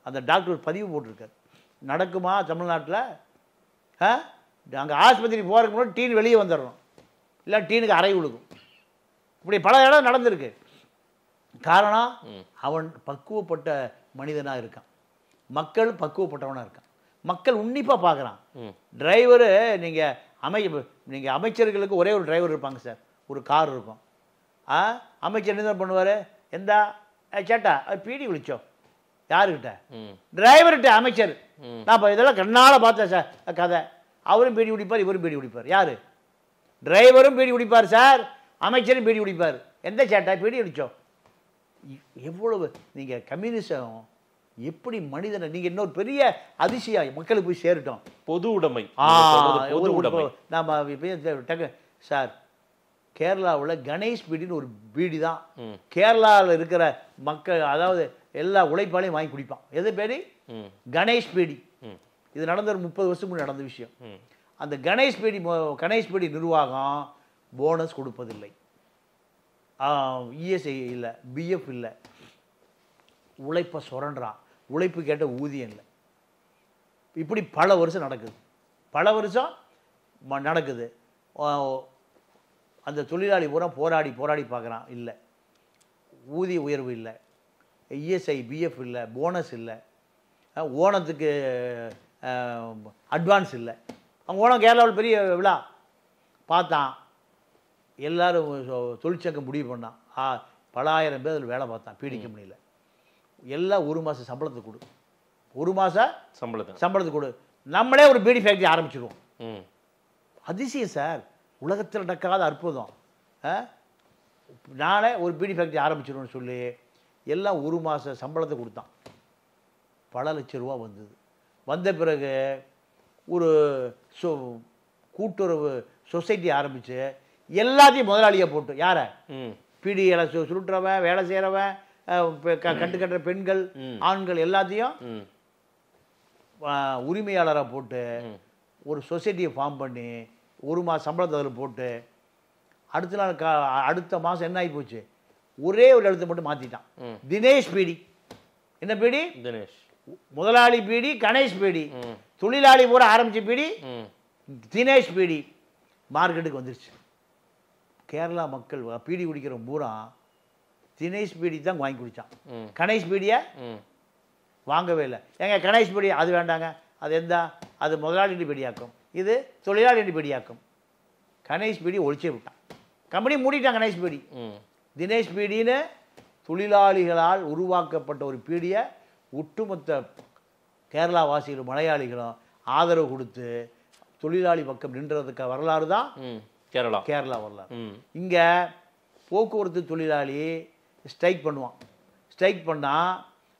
அந்த டாக்டர் பதிவு போட்டிருக்காரு. நடக்குமா தமிழ்நாட்டில்? அங்கே ஆஸ்பத்திரி போகிறதுக்கு முன்னாடி டீன் வெளியே வந்துடணும், இல்லை டீனுக்கு அறை விழுகும். இப்படி பல இடம் நடந்திருக்கு. காரணம் அவன் பக்குவப்பட்ட மனிதனாக இருக்கான், மக்கள் பக்குவப்பட்டவனாக இருக்கான், மக்கள் உன்னிப்பாக பார்க்குறான். டிரைவரு நீங்கள் அமைச்சர்களுக்கு ஒரே ஒரு டிரைவர் இருப்பாங்க சார், ஒரு கார் இருக்கும். அமைச்சர் என்ன பண்ணுவார்? எந்த சேட்டா பீடி விழிச்சோம் யாருக்கிட்ட? டிரைவர்கிட்ட. அமைச்சர் நான் இப்போ இதெல்லாம் கண்ணால் பார்த்தேன் சார் கதை. அவரும் பீடி குடிப்பார், இவரும் பீடி குடிப்பார். யார்? டிரைவரும் பீடி குடிப்பார் சார், அமைச்சரும் பீடி குடிப்பார். எந்த சேட்டா பீடி அடித்தோம்? எவ்வளவு நீங்கள் கம்யூனிசம் எப்படி மனிதனை நீங்கள் இன்னொரு பெரிய அதிசயம் மக்களுக்கு போய் சேரட்டும். பொது உடைமை. நம்ம சார் கேரளாவில் கணேஷ் பீடின்னு ஒரு பீடி தான் கேரளாவில் இருக்கிற மக்கள், அதாவது எல்லா உழைப்பாளையும் வாங்கி குடிப்பான். எது பேடி? கணேஷ் பீடி. இது நடந்த ஒரு 30 வருஷத்துக்கு நடந்த விஷயம். அந்த கணேஷ் பீடி நிர்வாகம் போனஸ் கொடுப்பதில்லை, இஎஸ்ஐ இல்லை, பிஎஃப் இல்லை, உழைப்பை சுரண்டான், உழைப்பு கேட்ட ஊதியம் இல்லை. இப்படி பல வருஷம் நடக்குது, பல வருஷம் நடக்குது. அந்த தொழிலாளி பூரா போராடி பார்க்குறான், இல்லை ஊதிய உயர்வு இல்லை, இஎஸ்ஐ பிஎஃப் இல்லை, போனஸ் இல்லை, ஓணத்துக்கு அட்வான்ஸ் இல்லை. அவங்க ஓணம் கேரளாவில் பெரிய விழா பார்த்தான். எல்லோரும் தொழிற்சங்கம் முடிவு பண்ணான். பல ஆயிரம் பேர் அதில் வேலை பார்த்தான், பீடி கம்பெனியில். எல்லாம் 1 மாதம் சம்பளத்தை கொடு, 1 மாதம் சம்பளத்தை கொடு, நம்மளே ஒரு பீடி ஃபேக்ட்ரி ஆரம்பிச்சிடுவோம். அதிசயம் சார், உலகத்தில் நடக்காத அற்புதம். நானே ஒரு பீடி ஃபேக்ட்ரி ஆரம்பிச்சிடுவோன்னு சொல்லி எல்லாம் 1 மாதம் சம்பளத்தை கொடுத்தான். பல லட்சம் ரூபா வந்தது. வந்த பிறகு ஒரு கூட்டுறவு சொசைட்டி ஆரம்பித்து எல்லாத்தையும் முதலாளியாக போட்டு, யாரை? பீடி இலை சுருட்டுறவன், வேலை செய்கிறவன், கட்டு கட்டுற பெண்கள், ஆண்கள் எல்லாத்தையும் உரிமையாளராக போட்டு ஒரு சொசைட்டியை ஃபார்ம் பண்ணி 1 மாதம் சம்பளத்தை அதில் போட்டு அடுத்த மாதம் என்ன ஆகி போச்சு? ஒரே ஒரு இடத்த மட்டும் மாற்றிட்டான். தினேஷ் பீடி. என்ன பீடி? தினேஷ். முதலாளி பீடி கணேஷ் பீடி, தொழிலாளி பூரா ஆரம்பிச்ச பீடி தினேஷ் பீடி மார்க்கெட்டுக்கு வந்துருச்சு. கேரளா மக்கள் பீடி குடிக்கிற பூரா தினேஷ் பீடி தான் வாங்கி குடித்தான், கணேஷ் பீடியை வாங்கவே இல்லை. ஏங்க கணேஷ் பீடி அது வேண்டாங்க, அது எந்த அது முதலாளி பீடியாக்கும், இது தொழிலாளி பீடியாக்கும். கணேஷ் பீடி ஒழிச்சே விட்டான், கம்பெனி மூடிட்டான் கணேஷ் பீடி. தினேஷ் பீடின்னு தொழிலாளிகளால் உருவாக்கப்பட்ட ஒரு பீடியை ஒட்டுமொத்த கேரளா வாசிகளும் மலையாளிகளும் ஆதரவு கொடுத்து தொழிலாளி பக்கம் நின்றதுக்கு வரலாறு தான் கேரளா வரலாறு. இங்கே போக்குவரத்து தொழிலாளி ஸ்ட்ரைக் பண்ணுவான். ஸ்ட்ரைக் பண்ணால்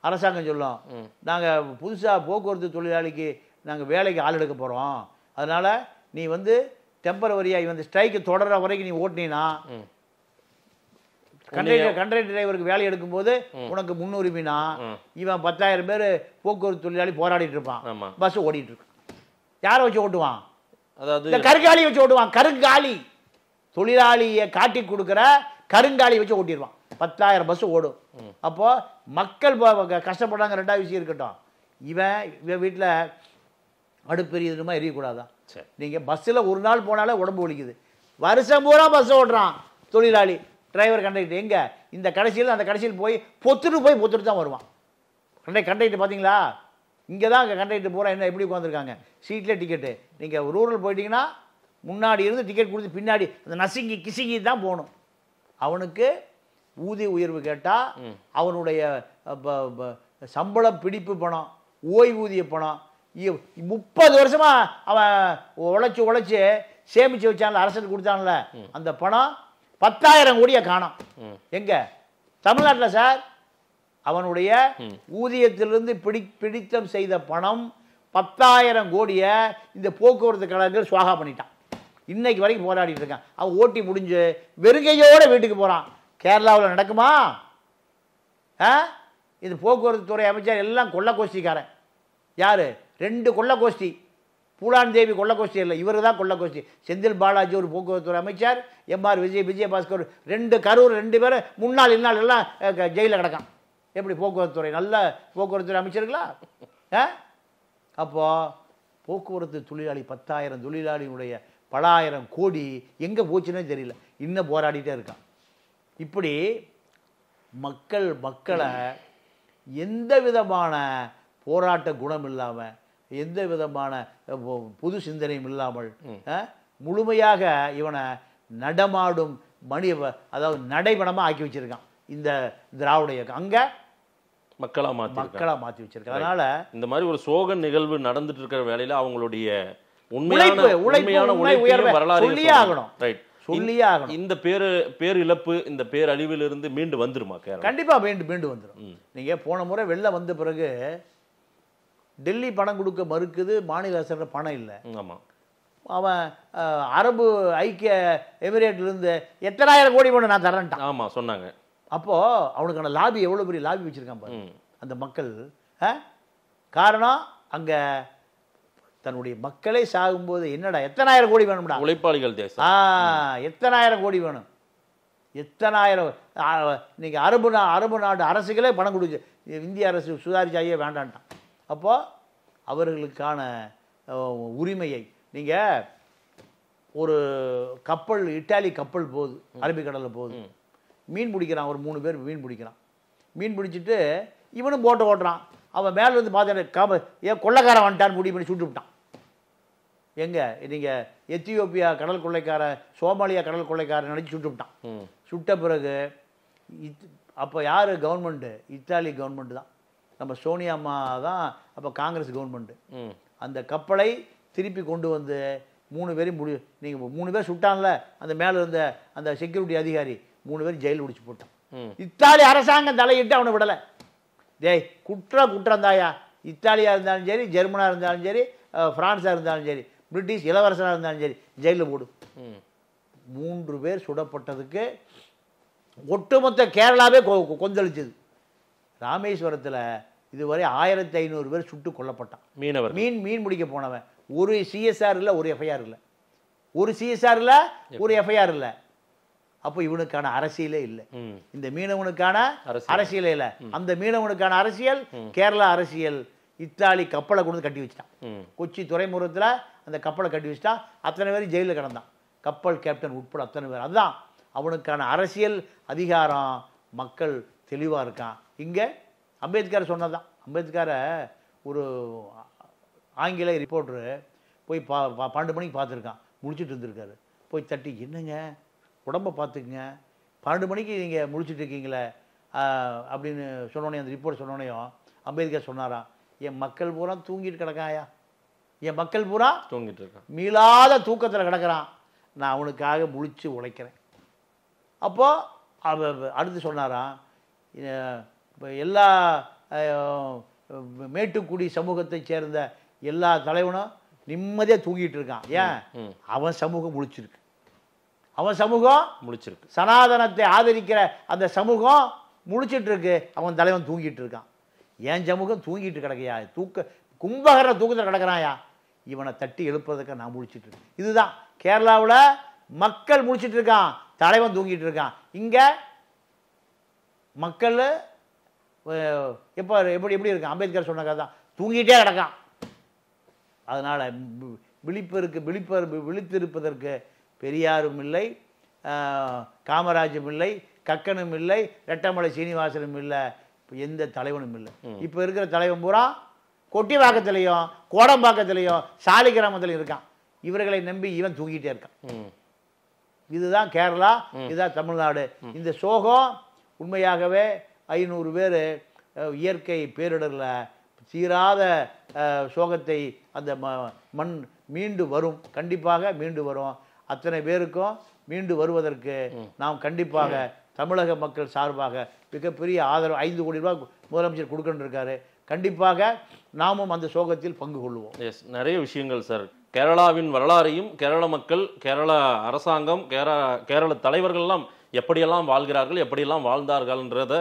அரசாங்கம் சொல்லும், நாங்கள் புதுசாக போக்குவரத்து தொழிலாளிக்கு நாங்கள் வேலைக்கு ஆள் எடுக்க போகிறோம், அதனால் நீ டெம்பரவரியாக ஸ்ட்ரைக்கு தொடர வரைக்கும் நீ ஓட்டினா கண்டக்டர் டிரைவருக்கு வேலை எடுக்கும்போது உனக்கு முன்னுரிமைனா, இவன் 10,000 பேர் போக்குவரத்து தொழிலாளி போராடிட்டு இருப்பான், பஸ் ஓடிட்டு இருக்கான். யாரை வச்சு ஓட்டுவான்? அதாவது கருங்காலி வச்சு ஓட்டுவான். கருங்காலி தொழிலாளியை காட்டி கொடுக்குற கருங்காலி வச்சு ஓட்டிடுவான். 10,000 பஸ் ஓடும். அப்போ மக்கள் கஷ்டப்படுறாங்க. 2வது விஷயம் இருக்கட்டும், இவன் வீட்டில் அடுப்பு எரியுதுமா எரியக்கூடாதான்? நீங்கள் பஸ்ஸில் ஒரு நாள் போனாலே உடம்பு ஒலிக்குது, வருஷம் பூரா பஸ் ஓடுறான் தொழிலாளி டிரைவர் கண்டக்டர். எங்கே இந்த கடைசியில் அந்த கடைசியில் போய் பொத்துட்டு தான் வருவான். கண்டக்டர் பார்த்தீங்களா? இங்கே தான் கண்டக்டர் பூரா என்ன எப்படி உட்காந்துருக்காங்க, சீட்டில் டிக்கெட்டு. நீங்கள் ரூரல் போயிட்டீங்கன்னா முன்னாடி இருந்து டிக்கெட் கொடுத்து பின்னாடி அந்த நசுங்கி கிசுங்கி தான் போகணும். அவனுக்கு ஊதிய உயர்வு கேட்டால் அவனுடைய சம்பளம் பிடிப்பு பணம், ஓய்வூதிய பணம் 30 வருஷமாக அவன் உழைச்சி சேமித்து வச்சான்ல, அரசுக்கு கொடுத்தான்ல, அந்த பணம் 10,000 கோடியை காணோம். எங்க? தமிழ்நாட்டில் சார். அவனுடைய ஊதியத்திலிருந்து பிடித்தம் செய்த பணம் 10,000 கோடியை இந்த போக்குவரத்து கழகங்கள் சுவாகா பண்ணிட்டான். இன்னைக்கு வரைக்கும் போராடிட்டு இருக்கான். அவன் ஓட்டி முடிஞ்சு வெறுங்கையோட வீட்டுக்கு போகிறான். கேரளாவில் நடக்குமா? இது போக்குவரத்து துறை அமைச்சர் எல்லாம் கொள்ள கோஷ்டிக்காரன். யார்? 2 கொள்ள கோஷ்டி. பூலான் தேவி கொள்ளக்கோஷ்டி இல்லை, இவர் தான் கொள்ளக்கோஷ்டி. செந்தில் பாலாஜி ஒரு போக்குவரத்துறை அமைச்சர், எம்ஆர் விஜயபாஸ்கர் 2 கரூர் 2 பேரும் முன்னாள் இந்நாள் எல்லாம் ஜெயிலில் கிடக்கான். எப்படி போக்குவரத்துறை நல்ல போக்குவரத்துறை அமைச்சர்களா? அப்போது போக்குவரத்து தொழிலாளி 10,000 தொழிலாளியுடைய பல ஆயிரம் கோடி எங்கே போச்சுன்னே தெரியல, இன்னும் போராடிட்டே இருக்கான். இப்படி மக்களை எந்த விதமான போராட்ட குணம் இல்லாமல், எந்த விதமான புது சிந்தனையும் இல்லாமல் முழுமையாக இவனை நடமாடும் அதாவது நடைபணமாக ஆக்கி வச்சிருக்கான் இந்த திராவிட இயக்கம். அங்கே மக்களா மாற்றி வச்சிருக்காங்க. அதனால இந்த மாதிரி ஒரு சோக நிகழ்வு நடந்துட்டு இருக்கிற வேலையில அவங்களுடைய உண்மையான வரலாறு சொல்லியே ஆகணும். ரைட், சொல்லியே ஆகணும். இந்த பேரிழப்பு, இந்த பேரழிவிலிருந்து மீண்டு வந்துருமா? கண்டிப்பா மீண்டு வந்துடும். நீங்க போன முறை வெளில வந்த பிறகு டெல்லி பணம் கொடுக்க மறுக்குது, மாநில அரசு பணம் இல்லை. ஆமா, அவன் அரபு ஐக்கிய எமிரேட்லேருந்து எத்தனை கோடி வேணும் நான் தரேன்ட்டான். ஆமா சொன்னாங்க. அப்போ அவனுக்கான லாபி எவ்வளவு பெரிய லாபி வச்சிருக்கான் பாரு அந்த மக்கள். காரணம் அங்க தன்னுடைய மக்களே சாகும்போது என்னடா எத்தனை கோடி வேணும்டா, உழைப்பாளிகள் தேசம், எத்தனை கோடி வேணும், எத்தனை நீங்க அரபு நாடு அரசுகளே பணம் கொடுக்கு, இந்திய அரசு சுதாரிச்சாயே வேண்டான்ட்டான். அப்போ அவர்களுக்கான உரிமையை நீங்க ஒரு கப்பல், இட்டாலி கப்பல் போகுது, அரபிக்கடலில் போகுது, மீன் பிடிக்கிறான், ஒரு 3 பேர் மீன் பிடிக்கிறான். மீன் பிடிச்சிட்டு இவனும் போட்டை ஓட்டுறான். அவன் மேலே இருந்து பார்த்து ஏன் கொள்ளைக்காரன் வந்துட்டான்னு முடிவு பண்ணி சுட்டு விட்டான். எங்கே நீங்கள் எத்தியோப்பியா கடல் கொள்ளைக்கார, சோமாலியா கடல் கொள்ளைக்காரன் நினச்சி சுட்டு விட்டான். சுட்ட பிறகு அப்போ யார் கவர்மெண்ட்டு? இத்தாலி கவர்மெண்ட்டு தான். நம்ம சோனியா அம்மா தான் அப்போ காங்கிரஸ் கவர்மெண்ட்டு. அந்த கப்பலை திருப்பி கொண்டு வந்து 3 பேரையும் நீங்கள் 3 பேர் சுட்டான்ல, அந்த மேலே இருந்த அந்த செக்யூரிட்டி அதிகாரி 3 பேர் ஜெயிலில் முடிச்சு போட்டான். இத்தாலி அரசாங்கம் தலையிட்டு அவனை விடலை. டேய் குற்றம் தாயா, இத்தாலியாக இருந்தாலும் சரி, ஜெர்மனாக இருந்தாலும் சரி, பிரான்ஸாக இருந்தாலும் சரி, பிரிட்டிஷ் இளவரசராக இருந்தாலும் சரி, ஜெயிலில் போடு. 3 பேர் சுடப்பட்டதுக்கு ஒட்டுமொத்த கேரளாவே கொந்தளிச்சது. ராமேஸ்வரத்தில் இதுவரை 1500 பேர் சுட்டு கொல்லப்பட்டான். மீனவர் மீன் பிடிக்க போனவன். ஒரு சிஎஸ்ஆர் இல்லை, ஒரு எஃப்ஐஆர் இல்லை, ஒரு சிஎஸ்ஆர் இல்லை, ஒரு எஃப்ஐஆர் இல்லை. அப்போ இவனுக்கான அரசியலே இல்லை, இந்த மீனவனுக்கான அரசியலே இல்லை. அந்த மீனவனுக்கான அரசியல் கேரளா அரசியல். இத்தாலி கப்பலை கொண்டு கட்டி வச்சுட்டான். கொச்சி துறைமுகத்தில் அந்த கப்பலை கட்டி வச்சுட்டான். அத்தனை பேரும் ஜெயிலில் கிடந்தான், கப்பல் கேப்டன் உட்பட அத்தனை பேர். அதுதான் அவனுக்கான அரசியல் அதிகாரம். மக்கள் தெளிவாக இருக்கான். இங்கே அம்பேத்கர் சொன்னதான். அம்பேத்கரை ஒரு ஆங்கில ரிப்போர்ட்டரு போய் 12 மணிக்கு பார்த்துருக்கான், முடிச்சுட்டு இருந்திருக்காரு. போய் தட்டி, என்னங்க உடம்பை பார்த்துக்குங்க, 12 மணிக்கு நீங்கள் முடிச்சுட்டு இருக்கீங்களே அப்படின்னு சொன்னோன்னே, அந்த ரிப்போர்ட் சொன்னோன்னையும் அம்பேத்கர் சொன்னாராம், என் மக்கள் பூரா தூங்கிட்டு கிடக்காயா, என் மக்கள் பூரா தூங்கிட்டு இருக்கான், மீளாத தூக்கத்தில் கிடக்கிறான், நான் அவனுக்காக முழிச்சு உழைக்கிறேன். அப்போது அடுத்து சொன்னாராம், எல்லா மேட்டுக்குடி சமூகத்தை சேர்ந்த எல்லா தலைவனும் நிம்மதியாக தூங்கிட்டு இருக்கான். ஏன்? அவன் சமூகம் முழிச்சிருக்கு, அவன் சமூகம் முழிச்சிருக்கு. சனாதனத்தை ஆதரிக்கிற அந்த சமூகம் முழிச்சிட்டு இருக்கு, அவன் தலைவன் தூங்கிட்டு இருக்கான். என் சமூகம் தூங்கிட்டு கிடக்கையா, கும்பகர தூக்கத்தில் கிடக்கிறாயா, இவனை தட்டி எழுப்புறதுக்கு நான் முழிச்சிட்டு இருக்கேன். இதுதான் கேரளாவில் மக்கள் முழிச்சிட்டு இருக்கான், தலைவன் தூங்கிட்டு இருக்கான். இங்கே மக்கள் எப்போ எப்படி இருக்கான்? அம்பேத்கர் சொன்ன கதை தான், தூங்கிட்டே கிடக்கான். அதனால் விழித்திருப்பதற்கு பெரியாரும் இல்லை, காமராஜும் இல்லை, கக்கனும் இல்லை, ரெட்டமலை சீனிவாசனும் இல்லை, இப்போ எந்த தலைவனும் இல்லை. இப்போ இருக்கிற தலைவன் பூரா கொட்டிவாக்கத்திலையும் கோடம்பாக்கத்திலையும் சாலிகிராமத்திலையும் இருக்கான். இவர்களை நம்பி இவன் தூங்கிட்டே இருக்கான். இதுதான் கேரளா, இதுதான் தமிழ்நாடு. இந்த சோகம் உண்மையாகவே 500 பேர் இயற்கை பேரிடரில் தீராத சோகத்தை அந்த மண் மீண்டு வரும், கண்டிப்பாக மீண்டு வரும். அத்தனை பேருக்கும் மீண்டு வருவதற்கு நாம் கண்டிப்பாக தமிழக மக்கள் சார்பாக மிகப்பெரிய ஆதரவு 5 கோடி ரூபாய் முதலமைச்சர் கொடுக்கணும் இருக்காரு. கண்டிப்பாக நாமும் அந்த சோகத்தில் பங்கு கொள்வோம். எஸ், நிறைய விஷயங்கள் சார். கேரளாவின் வரலாறையும், கேரள மக்கள், கேரள அரசாங்கம், கேரள தலைவர்கள்லாம் எப்படியெல்லாம் வாழ்கிறார்கள், எப்படியெல்லாம் வாழ்ந்தார்கள்ன்றத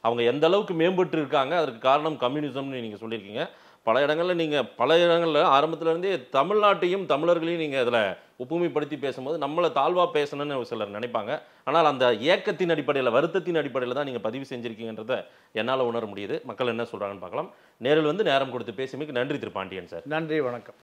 அவங்க எந்த அளவுக்கு மேம்பட்டு இருக்காங்க, அதற்கு காரணம் கம்யூனிசம்னு நீங்கள் சொல்லியிருக்கீங்க. பல இடங்களில் ஆரம்பத்துல இருந்தே தமிழ்நாட்டையும் தமிழர்களையும் நீங்கள் அதில் ஒப்புமைப்படுத்தி பேசும்போது நம்மளை தாழ்வா பேசணும்னு சிலர் நினைப்பாங்க. ஆனால் அந்த ஏக்கத்தின் அடிப்படையில், வருத்தத்தின் அடிப்படையில் தான் நீங்கள் பதிவு செஞ்சிருக்கீங்கன்றதை என்னால் உணர முடியுது. மக்கள் என்ன சொல்கிறாங்கன்னு பார்க்கலாம். நேரில் வந்து நேரம் கொடுத்து பேசியமைக்கு நன்றி திரு பாண்டியன் சார். நன்றி, வணக்கம்.